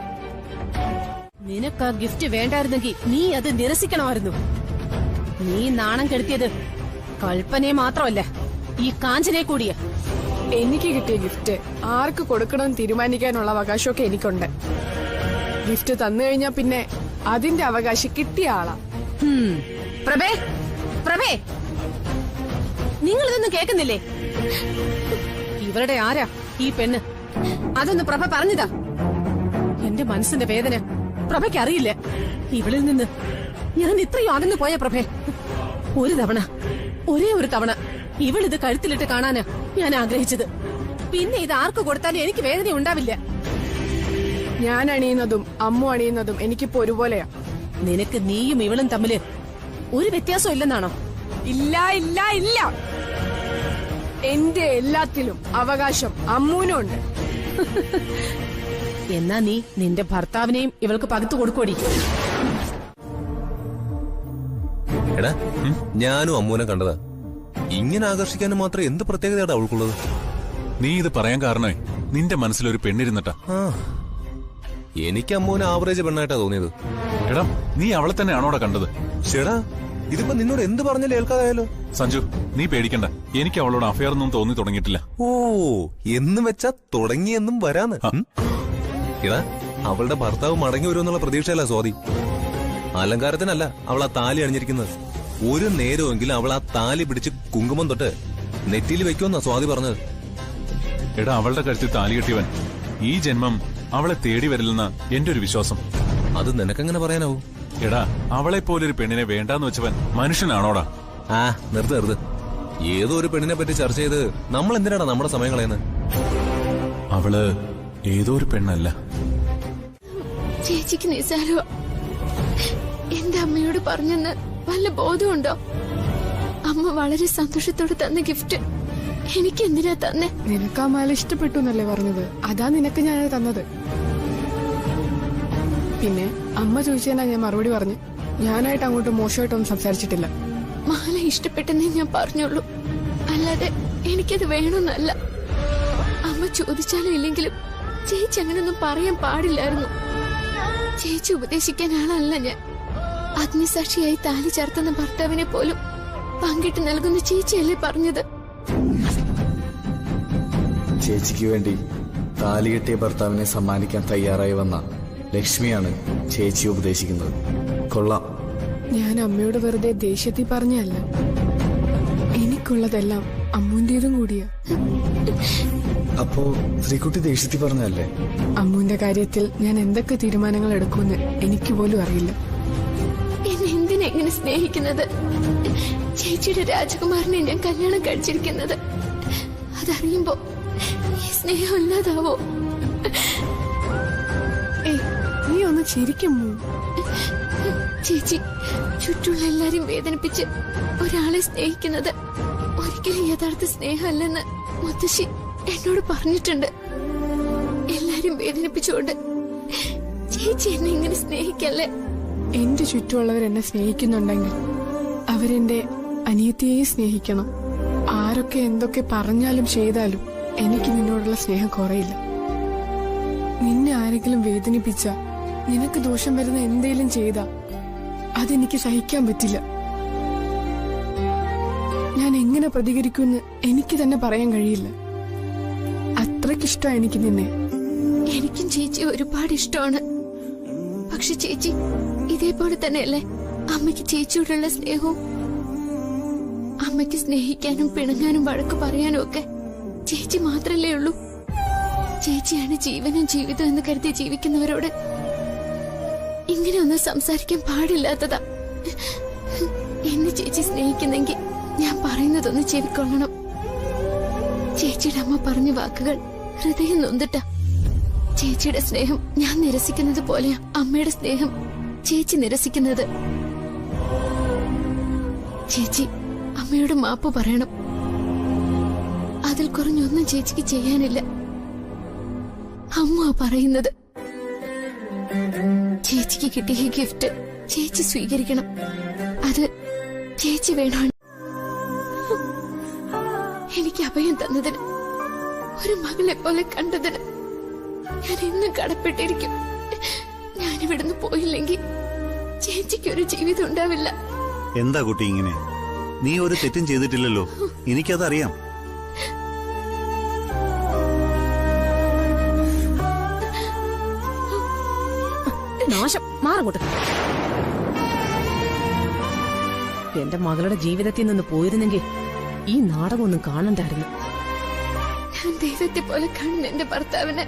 നിനക്ക് ആ ഗിഫ്റ്റ് വേണ്ടായിരുന്നെങ്കിൽ നീ അത് നിരസിക്കണമായിരുന്നു. നീ നാണം കെടുത്തിയത് കൽപ്പനയെ മാത്രമല്ല, ഈ കാഞ്ചനെ കൂടിയ. എനിക്ക് കിട്ടിയ ഗിഫ്റ്റ് ആർക്ക് കൊടുക്കണമെന്ന് തീരുമാനിക്കാനുള്ള അവകാശമൊക്കെ എനിക്കുണ്ട്. ഗിഫ്റ്റ് തന്നു കഴിഞ്ഞാ പിന്നെ അതിന്റെ അവകാശം കിട്ടിയ ആളാ. പ്രഭേ, പ്രഭേ, നിങ്ങൾ ഇതൊന്നും കേൾക്കുന്നില്ലേ? ഇവരുടെ ആരാ ഈ പെണ്ണ്? അതൊന്ന് പ്രഭ പറഞ്ഞതാ. എന്റെ മനസ്സിന്റെ വേദന പ്രഭയ്ക്ക് അറിയില്ല. ഇവളിൽ നിന്ന് ഞാൻ ഇത്രയും അകന്നു പോയ പ്രഭേ. ഒരു തവണ, ഒരേ ഒരു തവണ ഇവളിത് കഴുത്തിലിട്ട് കാണാനാ ഞാൻ ആഗ്രഹിച്ചത്. പിന്നെ ഇത് ആർക്ക് കൊടുത്താലും എനിക്ക് വേദന ഉണ്ടാവില്ല. ഞാൻ അണിയുന്നതും അമ്മു അണിയുന്നതും എനിക്കിപ്പോ ഒരുപോലെയാ. നിനക്ക് നീയും ഇവളും തമ്മില് ഒരു വ്യത്യാസം ഇല്ലെന്നാണോ? ഇല്ല ഇല്ല ഇല്ല. എന്റെ എല്ലാത്തിലും അവകാശം അമ്മൂനും ഉണ്ട്. എന്നാ നീ നിന്റെ ഭർത്താവിനെയും ഇവൾക്ക് പകുത്തു കൊടുക്കോടി. എടാ, ഞാനും അമ്മൂനെ കണ്ടതാ. ഇങ്ങനെ ആകർഷിക്കാനും മാത്രം എന്ത് പ്രത്യേകതയാണ് അവൾക്കുള്ളത്? നീ ഇത് പറയാൻ കാരണമേ നിന്റെ മനസ്സിലൊരു പെണ്ണിരുന്നിട്ടാ. എനിക്ക് അമ്മൂനെ ആവറേജ് പെണ്ണായിട്ടാ തോന്നിയത്. എടാ, നീ അവളെ തന്നെയാണോടെ കണ്ടത്? ചേടാ, ഇതിപ്പോ നിന്നോട് എന്ത് പറഞ്ഞാലും ഏൽക്കാതായാലോ? സഞ്ജു, നീ പേടിക്കണ്ട. എനിക്ക് അവളോട് അഫയർ ഒന്നും തോന്നി തുടങ്ങിയിട്ടില്ല. ഓ, എന്നും വെച്ചാ തുടങ്ങിയെന്നും വരാന്ന്. എടാ, അവളുടെ ഭർത്താവ് മടങ്ങി വരുമെന്നുള്ള പ്രതീക്ഷയല്ല സ്വാതി. അലങ്കാരത്തിനല്ല അവൾ ആ താലി അണിഞ്ഞിരിക്കുന്നത്. ഒരു നേരമെങ്കിലും അവൾ ആ താലി പിടിച്ച് കുങ്കുമം തൊട്ട് നെറ്റിയിൽ വെക്കുമെന്നാ സ്വാതി പറഞ്ഞത്. എടാ, അവളുടെ കഴുത്തിൽ താലി കെട്ടിയവൻ ഈ ജന്മം അവളെ തേടി വരില്ലെന്ന എന്റെ ഒരു വിശ്വാസം. അത് നിനക്കെങ്ങനെ പറയാനാവൂ? എടാ, അവളെ പോലൊരു പെണ്ണിനെ വേണ്ടാന്ന് വെച്ചവൻ മനുഷ്യനാണോടാ? നിർത്ത്. ഏതോ ഒരു പെണ്ണിനെ പറ്റി ചർച്ച ചെയ്ത് നമ്മൾ എന്തിനാടാ നമ്മുടെ സമയം കളയുന്നത്? അവള് ഏതോ ഒരു പെണ്ണല്ല. ചേച്ചിക്ക് നിസാരോ എന്റെ അമ്മയോട് പറഞ്ഞെന്ന് വല്ല ബോധമുണ്ടോ? അമ്മ വളരെ സന്തോഷത്തോടെ തന്ന ഗിഫ്റ്റ് എനിക്ക് എന്തിനാ തന്നെ? നിനക്ക് ആ മാല ഇഷ്ടപ്പെട്ടു എന്നല്ലേ പറഞ്ഞത്? അതാ നിനക്ക് ഞാനത് തന്നത്. പിന്നെ അമ്മ ചോദിച്ചതിനാ ഞാൻ മറുപടി പറഞ്ഞു. ഞാനായിട്ട് അങ്ങോട്ട് മോശമായിട്ടൊന്നും സംസാരിച്ചിട്ടില്ല. മാല ഇഷ്ടപ്പെട്ടെന്നേ ഞാൻ പറഞ്ഞുള്ളൂ, അല്ലാതെ എനിക്കത് വേണമെന്നല്ല. അമ്മ ചോദിച്ചാലും ഇല്ലെങ്കിലും ചേച്ചി അങ്ങനൊന്നും പറയാൻ പാടില്ലായിരുന്നു. ചേച്ചി ഉപദേശിക്കാൻ ആളല്ല ഞാൻ. അഗ്നിസാക്ഷിയായി താലി ചേർത്തുന്ന ഭർത്താവിനെ പോലും പങ്കിട്ട് നൽകുന്ന ചേച്ചിയല്ലേ പറഞ്ഞത്? ചേച്ചിക്ക് വേണ്ടി താലി കെട്ടിയ ഭർത്താവിനെ സമ്മാനിക്കാൻ തയ്യാറായി വന്ന ലക്ഷ്മിയാണ് ചേച്ചി ഉപദേശിക്കുന്നത്. കൊള്ളാം. ഞാൻ അമ്മയോട് വെറുതെ ദേഷ്യത്തിൽ പറഞ്ഞല്ല. എനിക്കുള്ളതെല്ലാം അമ്മൂന്റേതും കൂടിയാ. അപ്പോ ശ്രീകുട്ടി ദേഷ്യത്തിൽ പറഞ്ഞല്ലേ? അമ്മൂന്റെ കാര്യത്തിൽ ഞാൻ എന്തൊക്കെ തീരുമാനങ്ങൾ എടുക്കുമെന്ന് എനിക്ക് പോലും അറിയില്ല. എന്നെ എന്തിനാ ഇങ്ങനെ സ്നേഹിക്കുന്നത്? ചേച്ചിയുടെ രാജകുമാരനെ ഞാൻ കല്യാണം കഴിച്ചിരിക്കുന്നത്. അതറിയുമ്പോ ഈ സ്നേഹം ഇല്ലാതാവോ? നീ ഒന്ന് ചിരിക്കുമോ? ചേച്ചി ചുറ്റുള്ള എല്ലാരും വേദനിപ്പിച്ച് ഒരാളെ സ്നേഹിക്കുന്നത് ഒരിക്കലും യഥാർത്ഥ സ്നേഹമല്ലെന്ന് മുത്തശ്ശി എന്നോട് പറഞ്ഞിട്ടുണ്ട്. എല്ലാരും വേദനിപ്പിച്ചുകൊണ്ട് ചേച്ചി എന്നെ ഇങ്ങനെ സ്നേഹിക്കല്ലേ? എന്റെ ചുറ്റുമുള്ളവരെന്നെ സ്നേഹിക്കുന്നുണ്ടെങ്കിൽ അവരെന്റെ അനിയത്തിയെ സ്നേഹിക്കണം. ആരൊക്കെ എന്തൊക്കെ പറഞ്ഞാലും ചെയ്താലും എനിക്ക് നിന്നോടുള്ള സ്നേഹം കുറയില്ല. നിന്നെ ആരെങ്കിലും വേദനിപ്പിച്ച, നിനക്ക് ദോഷം വരുന്ന എന്തേലും ചെയ്താ അതെനിക്ക് സഹിക്കാൻ പറ്റില്ല. ഞാൻ എങ്ങനെ പ്രതികരിക്കുമെന്ന് എനിക്ക് തന്നെ പറയാൻ കഴിയില്ല. അത്രയ്ക്കിഷ്ടം എനിക്ക് നിന്നെ. എനിക്കും ചേച്ചി ഒരുപാട് ഇഷ്ടമാണ്. പക്ഷെ ചേച്ചി ഇതേപോലെ തന്നെയല്ലേ അമ്മയ്ക്ക് ചേച്ചിയോടുള്ള സ്നേഹവും? അമ്മയ്ക്ക് സ്നേഹിക്കാനും പിണങ്ങാനും വഴക്ക് പറയാനും ഒക്കെ ചേച്ചി മാത്രല്ലേ ഉള്ളൂ. ചേച്ചിയാണ് ജീവനും ജീവിതം എന്ന് കരുതി ജീവിക്കുന്നവരോട് ഇങ്ങനെയൊന്നും സംസാരിക്കാൻ പാടില്ലാത്തതാ. എന്നെ ചേച്ചി സ്നേഹിക്കുന്നെങ്കിൽ ഞാൻ പറയുന്നതൊന്ന് ചെവിക്കൊള്ളണം. ചേച്ചിയുടെ അമ്മ പറഞ്ഞ വാക്കുകൾ ഹൃദയം നൊന്നിട്ടാ. ചേച്ചിയുടെ സ്നേഹം ഞാൻ നിരസിക്കുന്നത് പോലെയാ അമ്മയുടെ സ്നേഹം ചേച്ചി നിരസിക്കുന്നത്. ചേച്ചി അമ്മയോട് മാപ്പ് പറയണം. അതിൽ കുറഞ്ഞൊന്നും ചേച്ചിക്ക് ചെയ്യാനില്ല. അമ്മ പറയുന്നത്. ചേച്ചിക്ക് കിട്ടിയ ഗിഫ്റ്റ് ചേച്ചി സ്വീകരിക്കണം. അത് ചേച്ചി വേണം. എനിക്ക് അഭയം തന്നതിന്, ഒരു മകളെ പോലെ കണ്ടതിന് ഞാൻ എന്നും കടപ്പെട്ടിരിക്കും. ഞാനിവിടുന്ന് പോയില്ലെങ്കിൽ ചേച്ചിക്ക് ഒരു ജീവിതം ഉണ്ടാവില്ല. എന്താ കുട്ടി ഇങ്ങനെ? നീ ഒരു തെറ്റും ചെയ്തിട്ടില്ലല്ലോ. എനിക്കതറിയാം. നാശം മാറങ്ങോട്ട്. എന്റെ മകളുടെ ജീവിതത്തിൽ നിന്ന് പോയിരുന്നെങ്കിൽ ഈ നാടകമൊന്നും കാണണ്ടായിരുന്നു. ഞാൻ ദൈവത്തെ പോലെ കാണുന്ന എന്റെ ഭർത്താവിനെ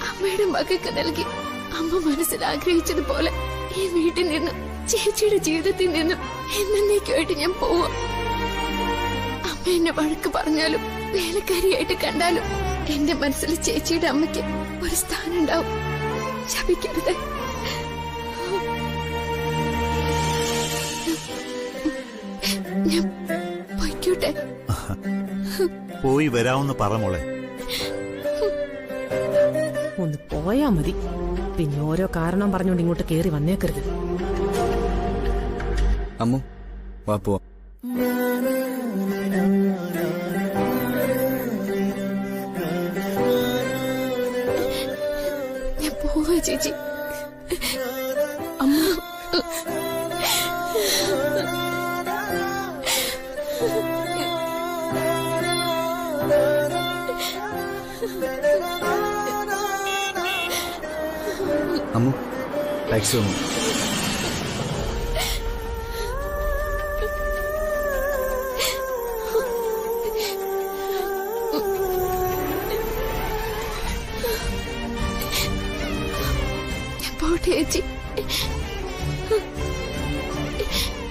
അമ്മയുടെ മകൾക്ക് നൽകി അമ്മ മനസ്സിൽ ആഗ്രഹിച്ചതുപോലെ ഈ വീട്ടിൽ നിന്നും ചേച്ചിയുടെ ജീവിതത്തിൽ നിന്നും എന്നേക്കുമായിട്ട് ഞാൻ പോവാ. അമ്മ എന്നെ വഴക്ക് പറഞ്ഞാലും വേലക്കാരിയായിട്ട് കണ്ടാലും എന്റെ മനസ്സിൽ ചേച്ചിയുടെ അമ്മയ്ക്ക് ഒരു സ്ഥാനം ഉണ്ടാവും. ശപിക്കരുത്. ഞാൻ പൊയ്ക്കോട്ടെ. പോയി വരാമെന്ന് പറ മോളെ. ഒന്ന് പോയാ മതി. പിന്നെ ഓരോ കാരണം പറഞ്ഞുകൊണ്ട് ഇങ്ങോട്ട് കേറി വന്നേക്കരുത്. അമ്മു വാ പോവാം. ഞാൻ പോവാ ചേച്ചി. അമ്മ അമ്മു ടാക്സി വന്നു. ഞാൻ പോട്ടെ ചേച്ചി.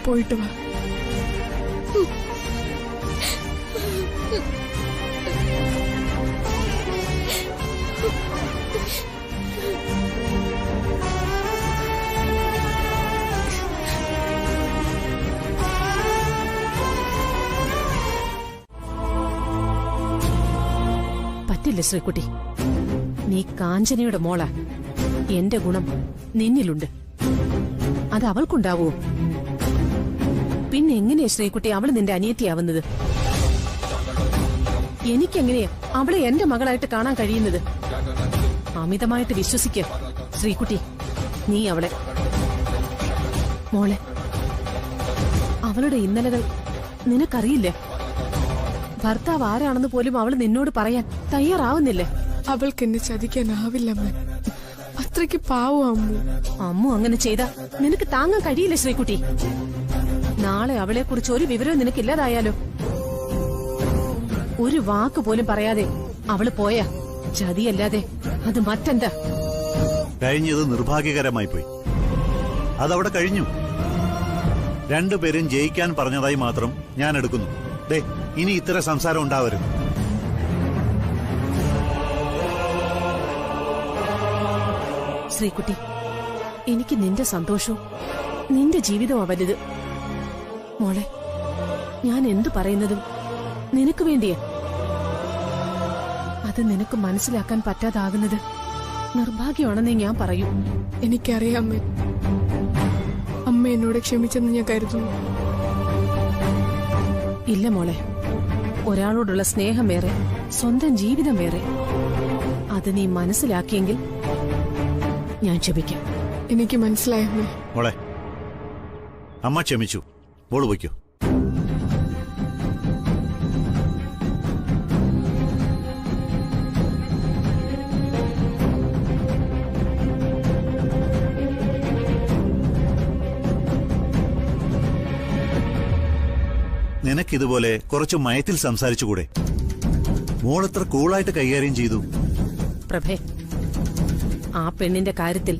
പോയിട്ട് വാ. പറ്റില്ല ശ്രീകുട്ടി. നീ കാഞ്ചനയുടെ മോള. എന്റെ ഗുണം നിന്നിലുണ്ട്. അത് അവൾക്കുണ്ടാവോ? പിന്നെ എങ്ങനെയാ ശ്രീകുട്ടി അവള് നിന്റെ അനിയത്തിയാവുന്നത്? എനിക്കെങ്ങനെയാ അവളെ എന്റെ മകളായിട്ട് കാണാൻ കഴിയുന്നത്? അമിതമായിട്ട് വിശ്വസിക്ക ശ്രീകുട്ടി നീ അവളെ. മോളെ, അവളുടെ ഇന്നലകൾ നിനക്കറിയില്ലേ? ഭർത്താവ് ആരാണെന്ന് പോലും അവള് നിന്നോട് പറയാൻ തയ്യാറാവുന്നില്ലേ? അവൾക്ക് എന്നെ ചതിക്കാനാവില്ല അമ്മ. അത്രയ്ക്ക് പാവം അമ്മു. അമ്മു അങ്ങനെ ചെയ്താ നിനക്ക് താങ്ങാൻ കഴിയില്ല ശ്രീകുട്ടി. നാളെ അവളെ കുറിച്ച് ഒരു വിവരവും നിനക്കില്ലാതായാലോ? ഒരു വാക്ക് പോലും പറയാതെ അവള് പോയാ ചതിയല്ലാതെ അത് മറ്റെന്താ? കഴിഞ്ഞത് നിർഭാഗ്യകരമായി പോയി. അതവിടെ കഴിഞ്ഞു. രണ്ടുപേരും ജയിക്കാൻ പറഞ്ഞതായി മാത്രം ഞാൻ എടുക്കുന്നു. ദേ, ഇനി ഇത്തരം സംസാരം ഉണ്ടാവരുത്. ശ്രീകുട്ടി, എനിക്ക് നിന്റെ സന്തോഷവും നിന്റെ ജീവിതവും വലുത്. മോളെ, ഞാൻ എന്തു പറയുന്നതും നിനക്ക് വേണ്ടിയാ. അത് നിനക്ക് മനസ്സിലാക്കാൻ പറ്റാതാകുന്നത് നിർഭാഗ്യമാണെന്നേ ഞാൻ പറയൂ. എനിക്കറിയാം അമ്മ. അമ്മ എന്നോട് ക്ഷമിച്ചെന്ന് ഞാൻ കരുതുന്നു. ഇല്ല മോളെ, ഒരാളോടുള്ള സ്നേഹം വേറെ, സ്വന്തം ജീവിതം വേറെ. അത് നീ മനസ്സിലാക്കിയെങ്കിൽ ഞാൻ ക്ഷമിക്കാം. എനിക്ക് മനസ്സിലായമ്മേ. മോളെ, അമ്മ ക്ഷമിച്ചു. മോള് വയ്ക്കൂ. നിനക്കിതുപോലെ കുറച്ച് മയത്തിൽ സംസാരിച്ചുകൂടെ? മോളെത്ര കൂളായിട്ട് കൈകാര്യം ചെയ്തു. പ്രഭേ, ആ പെണ്ണിന്റെ കാര്യത്തിൽ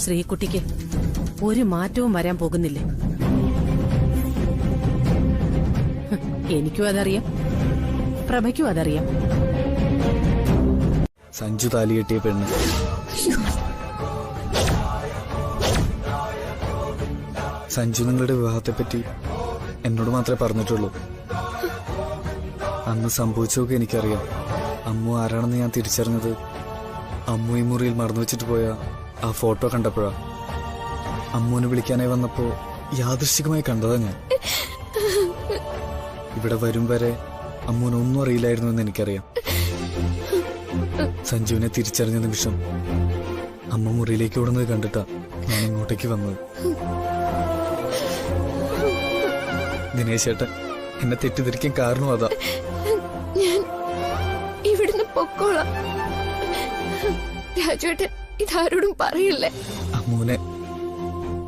ശ്രീകുട്ടിക്ക് ഒരു മാറ്റവും വരാൻ പോകുന്നില്ലേ? എനിക്കും അതറിയാം, പ്രഭയ്ക്കും അതറിയാം. സഞ്ജു താലി കെട്ടിയ പെണ്ണ്. സഞ്ജു നിങ്ങളുടെ വിവാഹത്തെപ്പറ്റി എന്നോട് മാത്രമേ പറഞ്ഞിട്ടുള്ളൂ. അന്ന് സംഭവിച്ചതൊക്കെ എനിക്കറിയാം. അമ്മു ആരാണെന്ന് ഞാൻ തിരിച്ചറിഞ്ഞത് അമ്മു ഈ മുറിയിൽ മറന്നു വെച്ചിട്ട് പോയ ആ ഫോട്ടോ കണ്ടപ്പോഴാ. അമ്മുവിനെ വിളിക്കാനായി വന്നപ്പോ യാദൃശ്ചികമായി കണ്ടതാ ഞാൻ. ഇവിടെ വരും വരെ അമ്മുവിനൊന്നും അറിയില്ലായിരുന്നു എന്ന് എനിക്കറിയാം. സഞ്ജുവിനെ തിരിച്ചറിഞ്ഞ നിമിഷം അമ്മ മുറിയിലേക്ക് ഓടുന്നത് കണ്ടിട്ടാ ഞാൻ ഇങ്ങോട്ടേക്ക് വന്നത്. ദിനേശേട്ടൻ എന്നെ തെറ്റിദ്ധരിക്കാൻ കാരണം അതാ. ഞാൻ ഇവിടുന്ന് പൊക്കോളാം. രാജുവേട്ടൻ ഇതാരോടും പറയില്ലേ? അമ്മൂനെ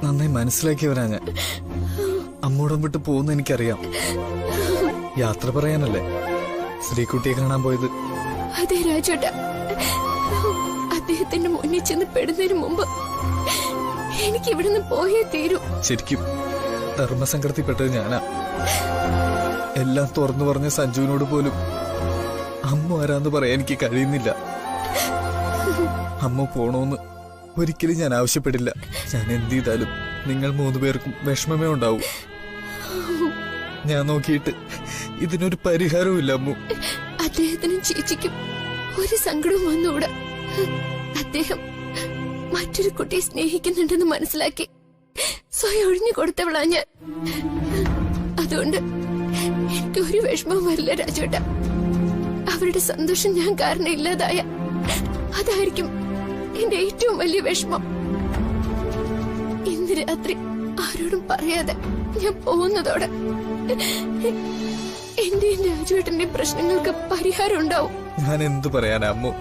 നന്നായി മനസ്സിലാക്കിയവരാ ഞാൻ. അമ്മൂടം വിട്ട് പോകുന്ന എനിക്കറിയാം. യാത്ര പറയാനല്ലേ ശ്രീകുട്ടിയെ കാണാൻ പോയത്? അതെ രാജേട്ടാ, അദ്ദേഹത്തിന്റെ മുന്നിൽ ചെന്ന് പെടുന്നതിന് മുമ്പ് എനിക്ക് ഇവിടുന്ന് പോയേ തീരൂ. ശരിക്കും ധർമ്മസങ്കടത്തിൽപ്പെട്ടത് ഞാനാ. എല്ലാം തുറന്നു പറഞ്ഞ സഞ്ജുവിനോട് പോലും അമ്മ ആരാന്ന് പറയാൻ എനിക്ക് കഴിയുന്നില്ല. അമ്മ പോണോന്ന് ഒരിക്കലും ഞാൻ ആവശ്യപ്പെടില്ല. ഞാൻ എന്ത് ചെയ്താലും നിങ്ങൾ 3 പേർക്കും വിഷമമേ ഉണ്ടാവൂ. ഞാൻ നോക്കിയിട്ട് ഇതിനൊരു പരിഹാരവും ഇല്ല അമ്മു. അദ്ദേഹത്തിനും ചേച്ചിക്കും ഒരു സങ്കടവും വന്നുകൂടാ. അദ്ദേഹം മറ്റൊരു കുട്ടിയെ സ്നേഹിക്കുന്നുണ്ടെന്ന് മനസ്സിലാക്കി സ്വയം ഒഴിഞ്ഞു കൊടുത്തവളാ ഞാൻ. അതുകൊണ്ട് എനിക്ക് ഒരു വിഷമവും വരില്ല രാജേട്ടാ. അവരുടെ സന്തോഷം ഞാൻ കാരണം ഇല്ലാതായ അതായിരിക്കും എന്റെ ഏറ്റവും വലിയ വിഷമം. ഇന്ന് രാത്രി ആരോടും പറയാതെ ഞാൻ പോകുന്നതോടെ എന്റെയും രാജുവേട്ടന്റെയും പ്രശ്നങ്ങൾക്ക് പരിഹാരം ഉണ്ടാവും. ഞാൻ എന്തു പറയാനാ അമ്മു?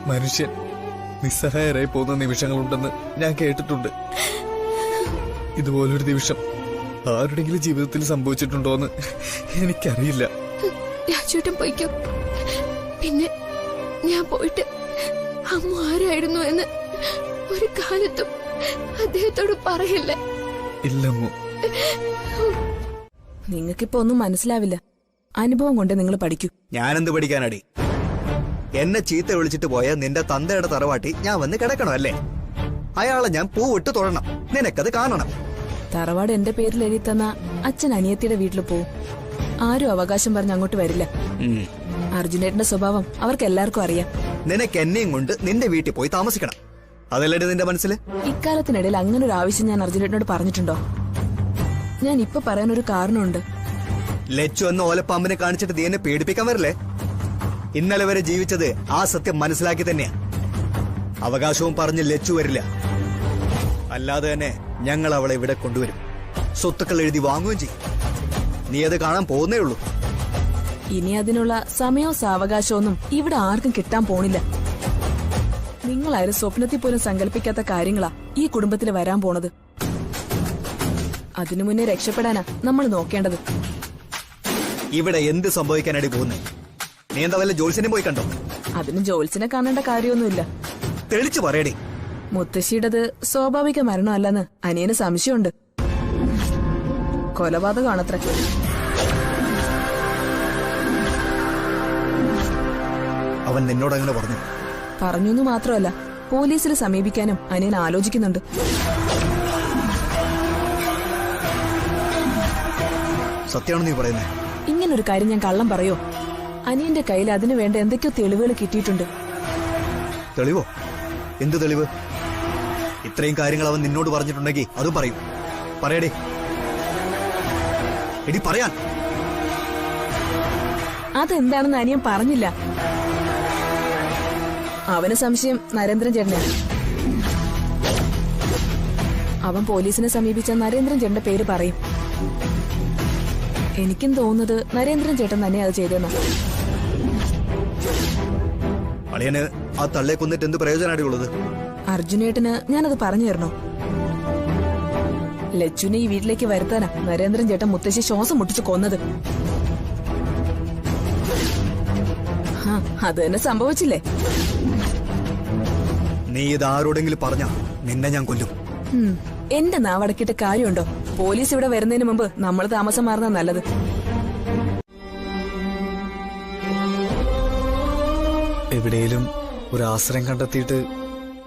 മനുഷ്യൻ നിസ്സഹായരായി പോകുന്ന നിമിഷങ്ങളുണ്ടെന്ന് ഞാൻ കേട്ടിട്ടുണ്ട്. ഇതുപോലൊരു നിമിഷം ആരുടെങ്കിലും ജീവിതത്തിൽ സംഭവിച്ചിട്ടുണ്ടോന്ന് എനിക്കറിയില്ല. രാജുവേട്ടൻ പോയിക്കോ. പിന്നെ ഞാൻ പോയിട്ട് അമ്മ ആരായിരുന്നു എന്ന് ഒരു കാലത്തും അദ്ദേഹത്തോട് പറയില്ല. ഇല്ലമ്മു. നിങ്ങൾക്കിപ്പോ ഒന്നും മനസ്സിലാവില്ല. അനുഭവം കൊണ്ട് നിങ്ങൾ പഠിക്കൂ. ഞാനെന്ത് പഠിക്കാനടി? എന്നെ ചീത്ത വിളിച്ചിട്ട് പോയ നിന്റെ തന്തയുടെ തറവാട്ടി ഞാൻ വന്ന് കിടക്കണം അല്ലേ? അയാളെ ഞാൻ പൂവിട്ട് തൊഴണം. നിനക്കത് കാണണം. തറവാട് എന്റെ പേരിൽ എഴുതി തന്ന അച്ഛൻ അനിയത്തിയുടെ വീട്ടിൽ പോവും. ആരും അവകാശം പറഞ്ഞ് അങ്ങോട്ട് വരില്ല. അർജുനേട്ടന്റെ സ്വഭാവം അവർക്ക് എല്ലാവർക്കും അറിയാം. നിനക്ക് എന്നെയും കൊണ്ട് നിന്റെ വീട്ടിൽ പോയി താമസിക്കണം. അതല്ലേ നിന്റെ മനസ്സിൽ? ഇക്കാലത്തിനിടയിൽ അങ്ങനെ ഒരു ആവശ്യം ഞാൻ അർജുനേട്ടനോട് പറഞ്ഞിട്ടുണ്ടോ? ഞാൻ ഇപ്പൊ പറയാനൊരു കാരണമുണ്ട്. ലച്ചു എന്ന ഓലപ്പാമ്പിനെ കാണിച്ചിട്ട് നീ എന്നെ പേടിപ്പിക്കാൻ വരില്ലേ? ഇന്നലെ വരെ ജീവിച്ചത് ആ സത്യം മനസ്സിലാക്കി തന്നെയാ. അവകാശവും പറഞ്ഞ് ലച്ചു വരില്ല. അല്ലാതെ തന്നെ ഞങ്ങൾ അവളെ ഇവിടെ കൊണ്ടുവരും. സ്വത്തുക്കൾ എഴുതി വാങ്ങുകയും ചെയ്യും. നീ അത് കാണാൻ പോകുന്നേ ഉള്ളൂ. ഇനി അതിനുള്ള സമയവും സാവകാശമൊന്നും ഇവിടെ ആർക്കും കിട്ടാൻ പോണില്ല. നിങ്ങളാരും സ്വപ്നത്തിൽ പോലും സങ്കല്പിക്കാത്ത കാര്യങ്ങളാ ഈ കുടുംബത്തിൽ വരാൻ പോണത്. അതിനു മുന്നേ രക്ഷപ്പെടാനാ നമ്മൾ നോക്കേണ്ടത്. ഇവിടെ എന്ത് സംഭവിക്കാനടി പോകുന്നേ? നീ എന്താ വല്ല ജോത്സ്യനെ പോയി കണ്ടോ? അതിന് ജോത്സ്യനെ കാണേണ്ട കാര്യമൊന്നുമില്ല. തെളിച്ചു പറയടി. മുത്തശ്ശിയുടേത് സ്വാഭാവിക മരണമല്ലെന്ന് അനിയന് സംശയമുണ്ട്. കൊലപാതകമാണത്ര. അവൻ നിന്നോട് അങ്ങനെ പറഞ്ഞു? പറഞ്ഞെന്നു മാത്രമല്ല, പോലീസിൽ സമീപിക്കാനും അനിയൻ ആലോചിക്കുന്നുണ്ട്. സത്യമാണ് നീ പറയുന്നത്? ഇങ്ങനൊരു കാര്യം ഞാൻ കള്ളം പറയോ? അനിയന്റെ കയ്യിൽ അതിനു വേണ്ട എന്തൊക്കെയോ തെളിവുകൾ കിട്ടിയിട്ടുണ്ട്. തെളിവോ? എന്ത് തെളിവ്? ഇത്രയും കാര്യങ്ങൾ അവൻ നിന്നോട് പറഞ്ഞിട്ടുണ്ടെങ്കിൽ അതും പറയും. പറയടേ. എടി പറയാൻ. അതെന്താണെന്ന് അനിയൻ പറഞ്ഞില്ല. അവന് സംശയം നരേന്ദ്രൻ ചേട്ടനാണ്. അവൻ പോലീസിനെ സമീപിച്ച നരേന്ദ്രൻ ചേട്ടന്റെ പേര് പറയും. എനിക്കും തോന്നുന്നത് നരേന്ദ്രൻ ചേട്ടൻ തന്നെ അത് ചെയ്തെന്ന. അളിയന് ആ തള്ളയെ കൊന്നിട്ട് എന്ത് പ്രയോജനമാടി ഉള്ളത്? അർജുനേട്ടന് ഞാനത് പറഞ്ഞു തരണോ? ലച്ചുനെ ഈ വീട്ടിലേക്ക് വരുത്താനാ നരേന്ദ്രൻ ചേട്ടൻ മുത്തശ്ശി ശ്വാസം മുട്ടിച്ച് കൊന്നത്. അത് തന്നെ സംഭവിച്ചില്ലേ? നീ ഇത് ആരോടെങ്കിലും പറഞ്ഞ നിന്നെ ഞാൻ കൊല്ലും. എന്റെ നാവടക്കിട്ട് കാര്യമുണ്ടോ? പോലീസ് ഇവിടെ വരുന്നതിന് മുമ്പ് നമ്മൾ താമസം മാറുന്ന നല്ലത്. എവിടെയും ഒരു ആശ്രയം കണ്ടെത്തിയിട്ട്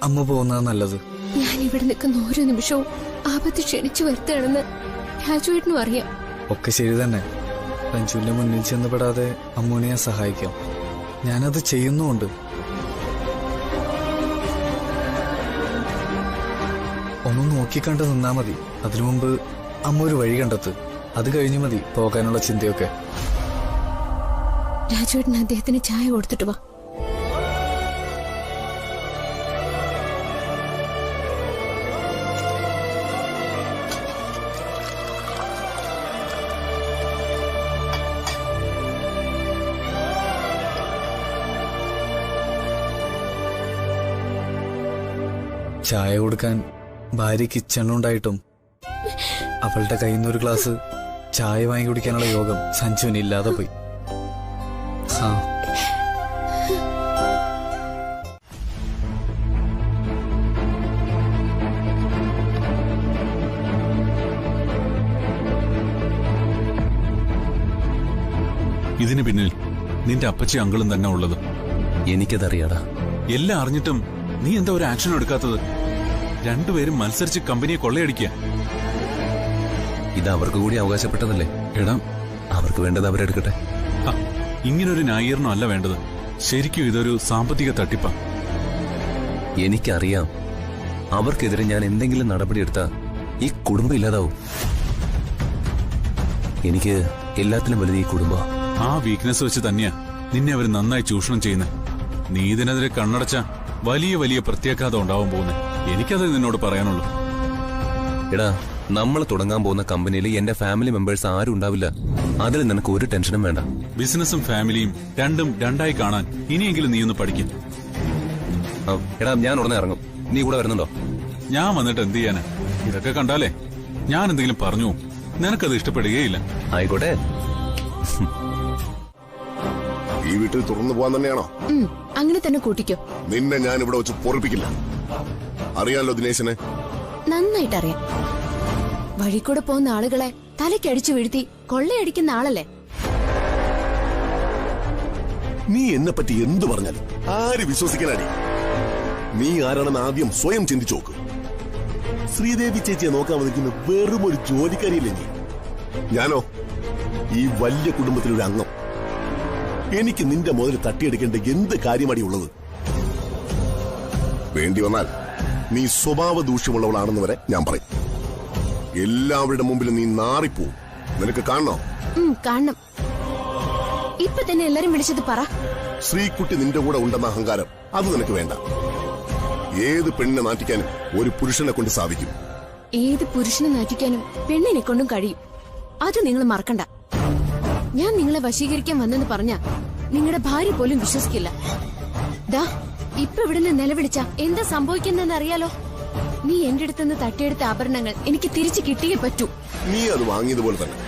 അമ്മ പോകുന്നത് നല്ലത്. ഞാൻ ഇവിടെ നിൽക്കുന്ന ഓരോ നിമിഷവും ആപത്ത് ക്ഷണിച്ചു വരുത്തുകയാണെന്ന് രാജുവേട്ടനും അറിയാം. ഒക്കെ ശരി തന്നെ. രഞ്ജുവിന്റെ മുന്നിൽ ചെന്നപ്പെടാതെ അമ്മൂനെ ഞാൻ സഹായിക്കാം. ഞാനത് ചെയ്യുന്നുമുണ്ട്. ഒന്ന് നോക്കിക്കണ്ട് നിന്നാ മതി. അതിനു മുമ്പ് അമ്മ ഒരു വഴി കണ്ടെത്ത്. അത് കഴിഞ്ഞു മതി പോകാനുള്ള ചിന്തയൊക്കെ. രാജുവേട്ടൻ അദ്ദേഹത്തിന് ചായ കൊടുത്തിട്ട് വാ. ചായ കൊടുക്കാൻ ഭാര്യ കിച്ചണിലുണ്ടായിട്ടും അവളുടെ കയ്യിൽ നിന്ന് ഒരു ഗ്ലാസ് ചായ വാങ്ങി കുടിക്കാനുള്ള യോഗം സഞ്ജുവിന് ഇല്ലാതെ പോയി. ആ ഇതിന് പിന്നിൽ നിന്റെ അപ്പച്ചി അങ്കിളും തന്നെ ഉള്ളത്. എനിക്കതറിയാടാ. എല്ലാം അറിഞ്ഞിട്ടും നീ എന്താ ഒരു ആക്ഷൻ എടുക്കാത്തത്? രണ്ടുപേരും മത്സരിച്ച് കമ്പനിയെ കൊള്ളയടിക്കുക. ഇത് അവർക്ക് കൂടി അവകാശപ്പെട്ടതല്ലേ? എടാ, അവർക്ക് വേണ്ടത് അവരെടുക്കട്ടെ. ഇങ്ങനൊരു ന്യായീകരണം അല്ല വേണ്ടത്. ശരിക്കും ഇതൊരു സാമ്പത്തിക തട്ടിപ്പാ. എനിക്കറിയാം. അവർക്കെതിരെ ഞാൻ എന്തെങ്കിലും നടപടിയെടുത്താ ഈ കുടുംബം ഇല്ലാതാവും. എനിക്ക് എല്ലാത്തിലും വലുത് ഈ കുടുംബം. ആ വീക്ക്നെസ് വെച്ച് തന്നെയാ നിന്നെ അവർ നന്നായി ചൂഷണം ചെയ്യുന്നത്. നീ ഇതിനെതിരെ കണ്ണടച്ച വലിയ വലിയ പ്രത്യാഘാതം ഉണ്ടാവാൻ പോകുന്നത്. എനിക്കത് നിന്നോട് പറയാനുള്ളൂ. എടാ, നമ്മൾ തുടങ്ങാൻ പോകുന്ന കമ്പനിയിൽ എന്റെ ഫാമിലി മെമ്പേഴ്സ് ആരും ഉണ്ടാവില്ല. അതിൽ നിനക്ക് ഒരു ടെൻഷനും വേണ്ട. ബിസിനസ്സും ഫാമിലിയും രണ്ടും രണ്ടായി കാണാൻ ഇനിയെങ്കിലും നീ ഒന്ന് പഠിക്കും. എടാ, ഞാൻ ഉടനെ ഇറങ്ങും. നീ കൂടെ വരുന്നുണ്ടോ? ഞാൻ വന്നിട്ട് എന്ത് ചെയ്യാനാ? ഇതൊക്കെ കണ്ടാലേ ഞാൻ എന്തെങ്കിലും പറഞ്ഞു നിനക്കത് ഇഷ്ടപ്പെടുകയില്ല. ആയിക്കോട്ടെ. ഈ വീട്ടിൽ തുറന്നു പോകാൻ തന്നെയാണോ? അങ്ങനെ തന്നെ കൂട്ടിക്കോ. നിന്നെ ഞാൻ ഇവിടെ വെച്ച് പൊറപ്പിക്കില്ല. അറിയാലോ ദിനേശനെ? നന്നായിട്ടറിയാം. വഴി കൂടെ പോകുന്ന ആളുകളെ തലക്കടിച്ചു വീഴ്ത്തി കൊള്ളയടിക്കുന്ന ആളല്ലേ. നീ എന്നെ പറ്റി എന്തു പറഞ്ഞാലും ആര് വിശ്വസിക്കാനാടി? നീ ആരാണെന്ന് ആദ്യം സ്വയം ചിന്തിച്ചു നോക്ക്. ശ്രീദേവി ചേച്ചിയെ നോക്കാൻ വന്നിരിക്കുന്ന വെറും ഒരു ജോലിക്കാരിയില്ലേ നീ? ഞാനോ ഈ വലിയ കുടുംബത്തിലൊരു അംഗം. എനിക്ക് നിന്റെ മുതൽ തട്ടിയെടുക്കേണ്ട എന്ത് കാര്യമാടി ഉള്ളത്? വേണ്ടി വന്നാൽ നീ സ്വഭാവ ദൂഷ്യമുള്ളവളാണെന്ന് വരെ ഞാൻ പറയും. എല്ലാവരുടെ മുമ്പിലും നീ നാറിപ്പോവും. നിനക്ക് കാണണോ? കാണണം. ഇപ്പൊ തന്നെ എല്ലാരും വിളിച്ചത് പറ. ശ്രീകുട്ടി നിന്റെ കൂടെ ഉണ്ടെന്ന അഹങ്കാരം അത് നിനക്ക് വേണ്ട. ഏത് പെണ്ണിനെ നാറ്റിക്കാനും ഒരു പുരുഷനെ കൊണ്ട് സാധിക്കും. ഏത് പുരുഷനെ നാറ്റിക്കാനും പെണ്ണിനെ കൊണ്ടും കഴിയും. അത് നിങ്ങൾ മറക്കണ്ട. ഞാൻ നിങ്ങളെ വശീകരിക്കാൻ വന്നെന്ന് പറഞ്ഞ നിങ്ങളുടെ ഭാര്യ പോലും വിശ്വസിക്കില്ല. ദാ ഇപ്പൊ ഇവിടുന്ന് നിലവിളിച്ച എന്താ സംഭവിക്കുന്നതെന്ന് അറിയാലോ? നീ എന്റെ അടുത്തുനിന്ന് തട്ടിയെടുത്ത ആഭരണങ്ങൾ എനിക്ക് തിരിച്ചു കിട്ടിയേ പറ്റൂ. നീ അത് വാങ്ങിയതുപോലെ തന്നെ.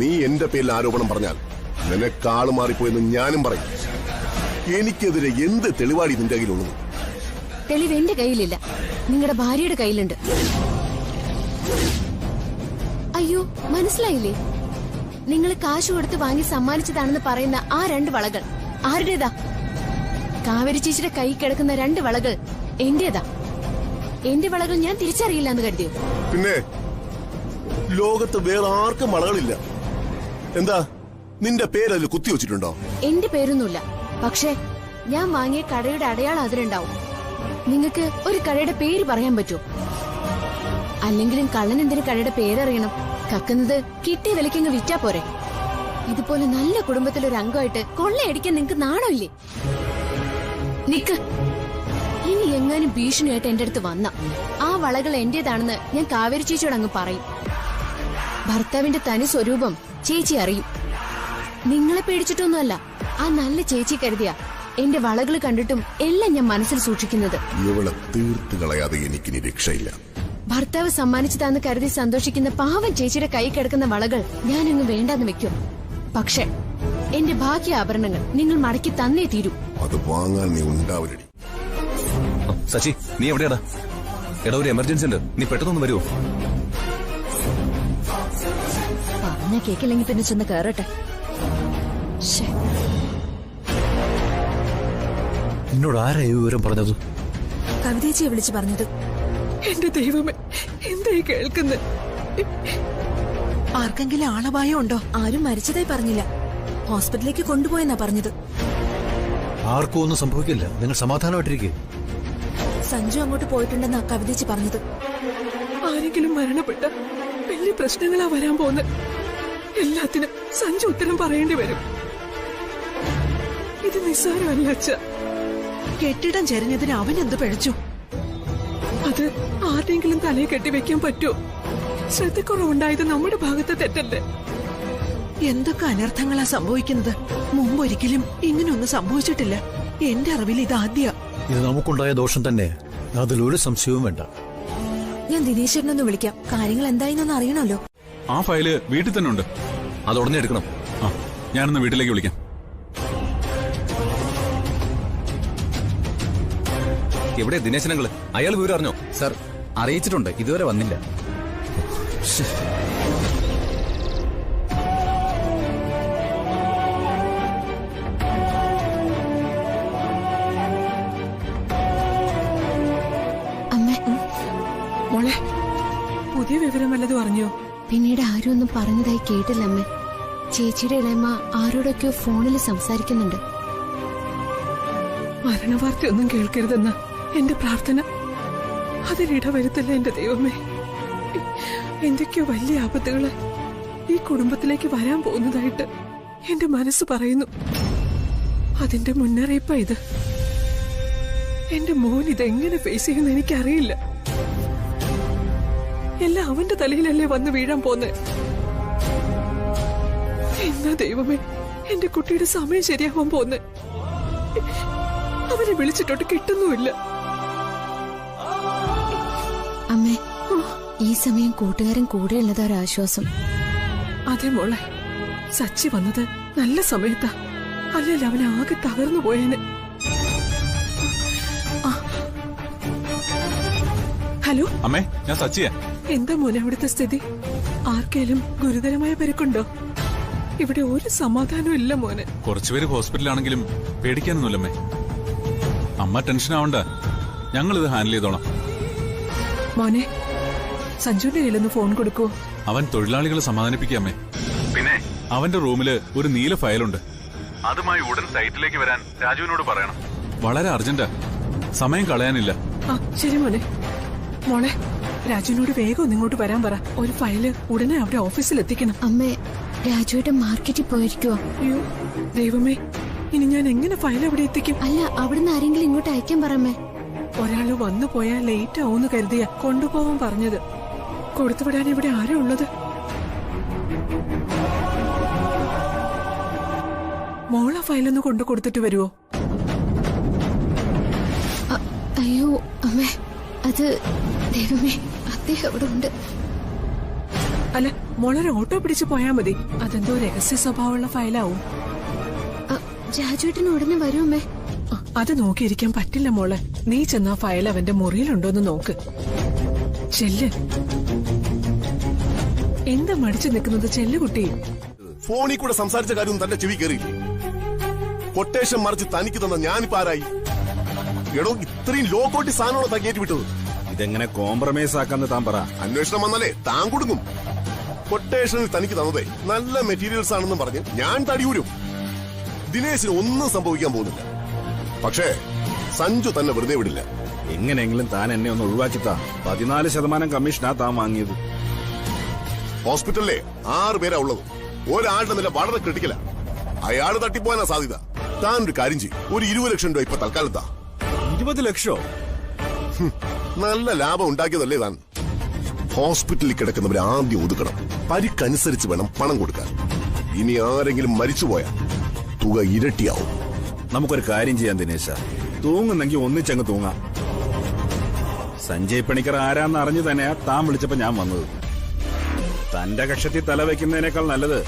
നീ എന്റെ പേരിൽ ആരോപണം പറഞ്ഞാൽ നിനക്കാള് മാറിപ്പോയെന്ന് ഞാനും പറയും. എനിക്കെതിരെ എന്ത് തെളിവാടി നിന്റെ കയ്യിലുള്ളത്? തെളിവ് എന്റെ കയ്യിലില്ല, നിങ്ങളുടെ ഭാര്യയുടെ കയ്യിലുണ്ട്. അയ്യോ, മനസ്സിലായില്ലേ? നിങ്ങൾ കാശ് കൊടുത്ത് വാങ്ങി സമ്മാനിച്ചതാണെന്ന് പറയുന്ന ആ 2 വളകൾ ആരുടേതാ? കാവേരി ചേച്ചിയുടെ കൈ കിടക്കുന്ന 2 വളകൾ എന്റേതാ. എന്റെ വളകൾ ഞാൻ തിരിച്ചറിയില്ല എന്ന് കരുതിയോ? പിന്നെ ലോകത്ത് വേറെ ആർക്കും വളകളില്ല. എന്താ നിന്റെ പേരതിൽ കുത്തിവെച്ചിട്ടുണ്ടോ? എന്റെ പേരൊന്നുമില്ല. പക്ഷേ ഞാൻ വാങ്ങിയ കടയുടെ അടയാളം അതിലുണ്ടാവും. നിങ്ങൾക്ക് ഒരു കടയുടെ പേര് പറയാൻ പറ്റുമോ? അല്ലെങ്കിലും കള്ളൻ എന്തിനു കടയുടെ പേരറിയണം? കക്കുന്നത് കിട്ടിയ വിലക്കങ്ങ് വിറ്റാ പോരെ. ഇതുപോലെ നല്ല കുടുംബത്തിലൊരു അംഗമായിട്ട് കൊള്ളയടിക്കാൻ നിങ്ങക്ക് നാണമില്ലേ? നിക്ക്. ഇനി എങ്ങാനും ഭീഷണിയായിട്ട് എന്റെ അടുത്ത് വന്ന ആ വളകൾ എന്റേതാണെന്ന് ഞാൻ കാവേരി ചേച്ചിയോട് അങ്ങ് പറയും. ഭർത്താവിന്റെ തനി സ്വരൂപം ചേച്ചി അറിയും. നിങ്ങളെ പേടിച്ചിട്ടൊന്നുമല്ല, ആ നല്ല ചേച്ചി കരുതിയ എന്റെ വളകൾ കണ്ടിട്ടും എല്ലാം ഞാൻ മനസ്സിൽ സൂക്ഷിക്കുന്നത്. ഇവളെ തീർത്ത് കളയാതെ എനിക്കിനി രക്ഷയില്ല. ഭർത്താവ് സമ്മാനിച്ചതാന്ന് കരുതി സന്തോഷിക്കുന്ന പാവൻ ചേച്ചിയുടെ കൈ കിടക്കുന്ന വളകൾ ഞാനങ്ങ് വേണ്ടാന്ന് വെക്കും. പക്ഷെ എന്റെ ബാക്കി ആഭരണങ്ങൾ നിങ്ങൾ മടക്കി തന്നേ തീരൂ. അത് വാങ്ങാൻ നീ ഉണ്ടാവില്ലടി. സച്ചി, നീ എവിടെയാടാ? എടാ, ഒരു എമർജൻസി ഉണ്ട്. നീ പെട്ടെന്ന് വരുമോ? പറഞ്ഞ കേക്കില്ലെങ്കിൽ പിന്നെ ചെന്ന് കയറട്ടെ. എന്നോട് ആരാ ഈ വിവരം പറഞ്ഞത്? കവിതേച്ചിയെ വിളിച്ചു പറഞ്ഞത്. എന്റെ ദൈവമേ, എന്തായി കേൾക്കുന്നത്? ആർക്കെങ്കിലും ആളപായം ഉണ്ടോ? ആരും മരിച്ചതായി പറഞ്ഞില്ല. ഹോസ്പിറ്റലിലേക്ക് കൊണ്ടുപോയെന്നാ പറഞ്ഞത്. ആർക്കും ഒന്നും സംഭവിക്കില്ല. നിങ്ങൾ സമാധാനമായിട്ടിരിക്കേ. സഞ്ജു അങ്ങോട്ട് പോയിട്ടുണ്ടെന്നാ കവിതേച്ചി പറഞ്ഞത്. ആരെങ്കിലും മരണപ്പെട്ട വലിയ പ്രശ്നങ്ങളാ വരാൻ പോകുന്നത്. എല്ലാത്തിനും സഞ്ജു ഉത്തരം പറയേണ്ടി വരും. ഇത് നിസ്സാരമല്ല അച്ഛ. കെട്ടിടം ചരിഞ്ഞതിന് അവൻ എന്ത് പിഴച്ചു? അത് ആരെങ്കിലും തലയെ കെട്ടിവെക്കാൻ പറ്റുമോ? ശ്രദ്ധക്കുറവുണ്ടായത് നമ്മുടെ ഭാഗത്തെ തെറ്റല്ലേ? എന്തൊക്കെ അനർത്ഥങ്ങളാ സംഭവിക്കുന്നത്. മുമ്പൊരിക്കലും ഇങ്ങനെയൊന്നും സംഭവിച്ചിട്ടില്ല. എന്റെ അറിവിൽ ഇതാദ്യ. ഇത് നമുക്കുണ്ടായ ദോഷം തന്നെ. അതിലൊരു സംശയവും വേണ്ട. ഞാൻ ദിനേശേട്ടനൊന്ന് വിളിക്കാം. കാര്യങ്ങൾ എന്തായിന്നൊന്ന് അറിയണമല്ലോ. ആ ഫയല് വീട്ടിൽ തന്നെ ഉണ്ട്. അത് ഉടനെ എടുക്കണം. ആ, ഞാനൊന്ന് വീട്ടിലേക്ക് വിളിക്കാം. എവിടെ ദിനേശനങ്ങള്? അയാൾ വിവരം അറിഞ്ഞോ? സർ, അറിയിച്ചിട്ടുണ്ട്, ഇതുവരെ വന്നില്ല. മോളെ, പുതിയ വിവരം വല്ലതും അറിഞ്ഞോ? പിന്നീട് ആരും ഒന്നും പറഞ്ഞതായി കേട്ടില്ല അമ്മേ. ചേച്ചിയുടെ ഇളയമ്മ ആരോടൊക്കെയോ ഫോണിൽ സംസാരിക്കുന്നുണ്ട്. മരണവാർത്തയൊന്നും കേൾക്കരുതെന്ന എന്റെ പ്രാർത്ഥന. അതിലിടവരുത്തല്ല എന്റെ ദൈവമേ. എന്തൊക്കെയോ വലിയ ആപത്തുകള് ഈ കുടുംബത്തിലേക്ക് വരാൻ പോകുന്നതായിട്ട് എന്റെ മനസ്സ് പറയുന്നു. അതിന്റെ മുന്നറിയിപ്പാ ഇത്. എന്റെ മോൻ ഇതെങ്ങനെ ഫേസ് ചെയ്യുന്ന എനിക്കറിയില്ല. എല്ലാം അവന്റെ തലയിലല്ലേ വന്ന് വീഴാൻ പോന്നെ. എന്നാ ദൈവമേ എന്റെ കുട്ടിയുടെ സമയം ശരിയാവാൻ പോന്നെ. അവനെ വിളിച്ചിട്ടോട്ട് കിട്ടുന്നുമില്ല. അമ്മേ, ഈ സമയം കൂട്ടുകാരൻ കൂടെയുള്ളത് ഒരാശ്വാസം. അതെ മോളെ, സച്ചി വന്നത് നല്ല സമയത്താ. അല്ലെങ്കിൽ അവൻ ആകെ തകർന്നു പോയേനെ. ഹലോ അമ്മേ, ഞാൻ സച്ചിയാ. എന്താ മോനെ അവിടുത്തെ സ്ഥിതി? ആർക്കേലും ഗുരുതരമായ പരിക്കുണ്ടോ? ഇവിടെ ഒരു സമാധാനവും ഇല്ല മോനെ. കുറച്ചുപേര് ഹോസ്പിറ്റലാണെങ്കിലും പേടിക്കാനൊന്നുമില്ലമ്മേ. അമ്മ ടെൻഷൻ ആവണ്ട, ഞങ്ങളിത് ഹാൻഡിൽ ചെയ്തോളാം. മോനെ, സഞ്ജുവിന്റെ കയ്യിലൊന്ന് ഫോൺ കൊടുക്കൂ. അവൻ തൊഴിലാളികളെ സമാധാനിപ്പിക്കാമേ. പിന്നെ അവന്റെ റൂമില് ഒരു നീല ഫയലുണ്ട്. അതുമായി ഉടൻ സൈറ്റിലേക്ക് വരാൻ രാജുവിനോട് പറയണം. വളരെ അർജന്റാ, സമയം കളയാനില്ല. ആ ശരി മോനെ. മോളെ, രാജുവിനോട് വേഗം ഒന്നിങ്ങോട്ട് വരാൻ പറ. ഒരു ഫയല് ഉടനെ അവിടെ ഓഫീസിൽ എത്തിക്കണം. അമ്മേ, രാജുവേട്ടൻ മാർക്കറ്റിൽ പോയിരിക്കുവോ? അയ്യോ ദൈവമേ, ഇനി ഞാൻ എങ്ങനെ ഫയൽ അവിടെ എത്തിക്കും? അല്ല, അവിടുന്ന് ആരെങ്കിലും ഇങ്ങോട്ട് അയക്കാൻ പറമ്മേ. ഒരാള് വന്നു പോയാൽ ലേറ്റ് ആവുമെന്ന് കരുതിയാ കൊണ്ടുപോവാൻ പറഞ്ഞത്. കൊടുത്തുവിടാൻ ഇവിടെ ആരാ ഉള്ളത്? മോള ഫയലൊന്ന് കൊണ്ടു കൊടുത്തിട്ട് വരുവോ? അയ്യോ അമ്മേ, അത് ദൈവമേ, അദ്ദേഹം അവിടെ ഉണ്ട്. അല്ല, മോളൊരു ഓട്ടോ പിടിച്ച് പോയാ മതി. അതെന്തോ രഹസ്യ സ്വഭാവമുള്ള ഫയലാവും. രാജുവേട്ടൻ ഉടനെ വരും അമ്മേ. അത് നോക്കിയിരിക്കാൻ പറ്റില്ല മോളെ. നീ ചെന്നാ ഫയൽ അവന്റെ മുറിയിലുണ്ടോന്ന് നോക്ക്. ചെല്ല്. എന്താ മടിച്ചു നിൽക്കുന്നത്? ചെല്ല് കുട്ടി. ഫോണിൽ കൂടെ സംസാരിച്ച കാര്യം തന്റെ ചെവി കയറിയില്ലേ? കൊട്ടേഷൻ മറിച്ച് തനിക്ക് തന്ന ഞാനിപ്പോ ആരായി? എടോ, ഇത്രയും ലോ ക്വാളിറ്റി സാധനമാണ് താൻ കയറ്റി വിട്ടത്. ഇതെങ്ങനെ കോംപ്രമൈസ് ആക്കാന്ന് താൻ പറ. അന്വേഷണം വന്നാലേ താൻ കൊടുക്കും. കൊട്ടേഷനിൽ തനിക്ക് തന്നതേ നല്ല മെറ്റീരിയൽസ് ആണെന്നും പറഞ്ഞ് ഞാൻ തടിയൂരും. ദിനേശിന് ഒന്നും സംഭവിക്കാൻ പോകുന്നില്ല. പക്ഷേ സഞ്ജു തന്നെ വെറുതെ വിടില്ല. എങ്ങനെയെങ്കിലും താൻ എന്നെ ഒന്ന് ഒഴിവാക്കിത്താ. 14% കമ്മീഷനാ താൻ വാങ്ങിയത്. ഹോസ്പിറ്റലിലെ 6 പേരാ ഉള്ളത്. ഒരാളുടെ നില വളരെ ക്രിട്ടിക്കലാ. അയാള് തട്ടിപ്പോവാനാ സാധ്യത. താൻ ഒരു കാര്യം ചെയ്യും, ഒരു 20 ലക്ഷം രൂപ ഇപ്പൊ തൽക്കാലത്താ. 20 ലക്ഷോ? നല്ല ലാഭം ഉണ്ടാക്കിയതല്ലേ താൻ. ഹോസ്പിറ്റലിൽ കിടക്കുന്നവരെ ആദ്യം ഒതുക്കണം. പരിക്കനുസരിച്ച് വേണം പണം കൊടുക്കാൻ. ഇനി ആരെങ്കിലും മരിച്ചുപോയാൽ തുക ഇരട്ടിയാവും. നമുക്കൊരു കാര്യം ചെയ്യാൻ ദിനേശ. തൂങ്ങുന്നെങ്കിൽ ഒന്നിച്ചങ്ങ് തൂങ്ങാം. സഞ്ജയ് പണിക്കർ ആരാന്ന് അറിഞ്ഞു തന്നെയാ താൻ വിളിച്ചപ്പോ ഞാൻ വന്നത്. തന്റെ കക്ഷത്തിൽ തല വെക്കുന്നതിനേക്കാൾ നല്ലത്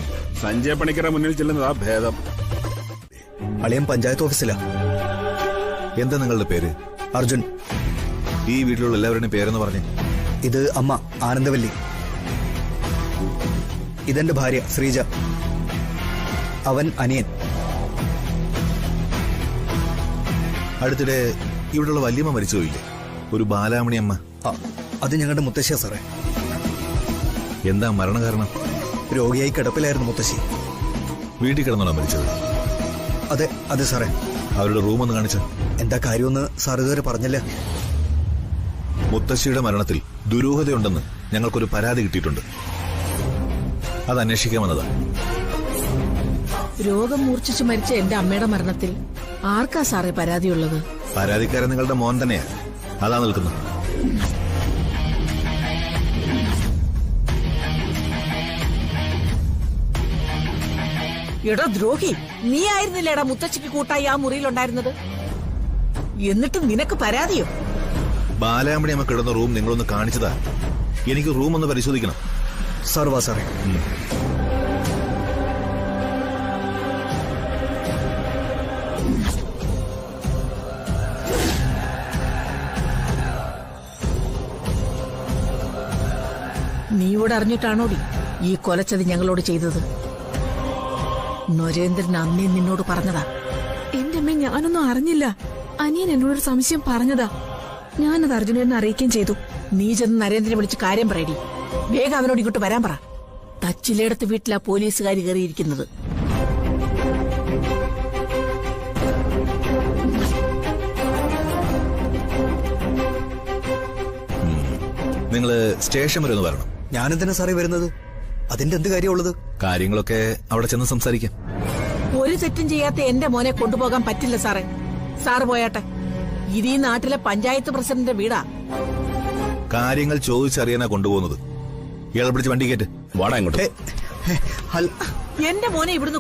സഞ്ജയ് പണിക്കറെ മുന്നിൽ ചെല്ലുന്നതാ ഭേദം. അളിയൻ പഞ്ചായത്ത് ഓഫീസിലാ. എന്താ നിങ്ങളുടെ പേര്? അർജുൻ. ഈ വീട്ടിലുള്ള എല്ലാവരുടെയും പേരെന്ന് പറഞ്ഞേ. ഇത് അമ്മ ആനന്ദവല്ലി. ഇതെന്റെ ഭാര്യ ശ്രീജ. അവൻ അനിയൻ. അടുത്തിടെ ഇവിടെയുള്ള വല്യമ്മ മരിച്ചു പോയില്ലേ, ഒരു ബാലാമണി അമ്മ? അത് ഞങ്ങളുടെ മുത്തശ്ശിയാ സാറേ. എന്താ മരണകാരണം? രോഗിയായി കിടപ്പിലായിരുന്നു മുത്തശ്ശി. വീട്ടിൽ കിടന്നാണോ മരിച്ചത്? അതെ അതെ സാറേ. അവരുടെ റൂം ഒന്ന് കാണിച്ച. എന്താ കാര്യമൊന്ന് സാർ ഇതുവരെ പറഞ്ഞില്ല. മുത്തശ്ശിയുടെ മരണത്തിൽ ദുരൂഹതയുണ്ടെന്ന് ഞങ്ങൾക്കൊരു പരാതി കിട്ടിയിട്ടുണ്ട്. അത് അന്വേഷിക്കാൻ വന്നതാ. രോഗം മൂർച്ഛിച്ചു മരിച്ച എന്റെ അമ്മയുടെ മരണത്തിൽ ആർക്കാ സാറേ പരാതിയുള്ളത്? പരാതിക്കാരൻ നിങ്ങളുടെ മോൻ തന്നെയാ. അതാ നിൽക്കുന്നത്. എടാ ദ്രോഹി, നീ ആയിരുന്നില്ലേടാ മുത്തച്ഛിക്ക് കൂട്ടായി ആ മുറിയിലുണ്ടായിരുന്നത്? എന്നിട്ട് നിനക്ക് പരാതിയോ? ബാലാമണി അമ്മ കിടന്ന റൂം നിങ്ങളൊന്ന് കാണിച്ചതാ. എനിക്ക് റൂം ഒന്ന് പരിശോധിക്കണം. സാർ വാ സാറേ. നീ ഇവിടെ അറിഞ്ഞിട്ടാണോടി ഈ കൊലച്ചത് ഞങ്ങളോട് ചെയ്തത്? നരേന്ദ്രൻ അന്നേ നിന്നോട് പറഞ്ഞതാ. എന്റെ അമ്മ ഞാനൊന്നും അറിഞ്ഞില്ല. അനിയൻ എന്നോടൊരു സംശയം പറഞ്ഞതാ. ഞാനത് അർജുനനെ അറിയിക്കുകയും ചെയ്തു. നീ ചെന്ന് നരേന്ദ്രനെ വിളിച്ച് കാര്യം പറയടി. വേഗം അവനോട് ഇങ്ങോട്ട് വരാൻ പറ. തച്ചിലേടത്ത് വീട്ടിലാ പോലീസുകാർ കയറിയിരിക്കുന്നത്. നിങ്ങള് സ്റ്റേഷൻ വരെ ഒന്ന് വരണം. ഞാനെന്തിനാ സാറേ വരുന്നത്? അതിന്റെ എന്ത് കാര്യമുള്ളത്? കാര്യങ്ങളൊക്കെ അവിടെ ചെന്ന് സംസാരിക്കാം. ഒരു തെറ്റും ചെയ്യാത്ത എന്റെ മോനെ കൊണ്ടുപോകാൻ പറ്റില്ല സാറേ. സാറ് പോയാട്ടെ. ഇത് ഈ നാട്ടിലെ പഞ്ചായത്ത് പ്രസിഡന്റിന്റെ വീടാ. കാര്യങ്ങൾ ചോദിച്ചറിയാനാ കൊണ്ടുപോകുന്നത്. ഇയാളെ പിടിച്ച് വണ്ടി കയറ്റ്. വാടാ ഇങ്ങോട്ട്. എന്റെ മോനെ ഇവിടുന്ന്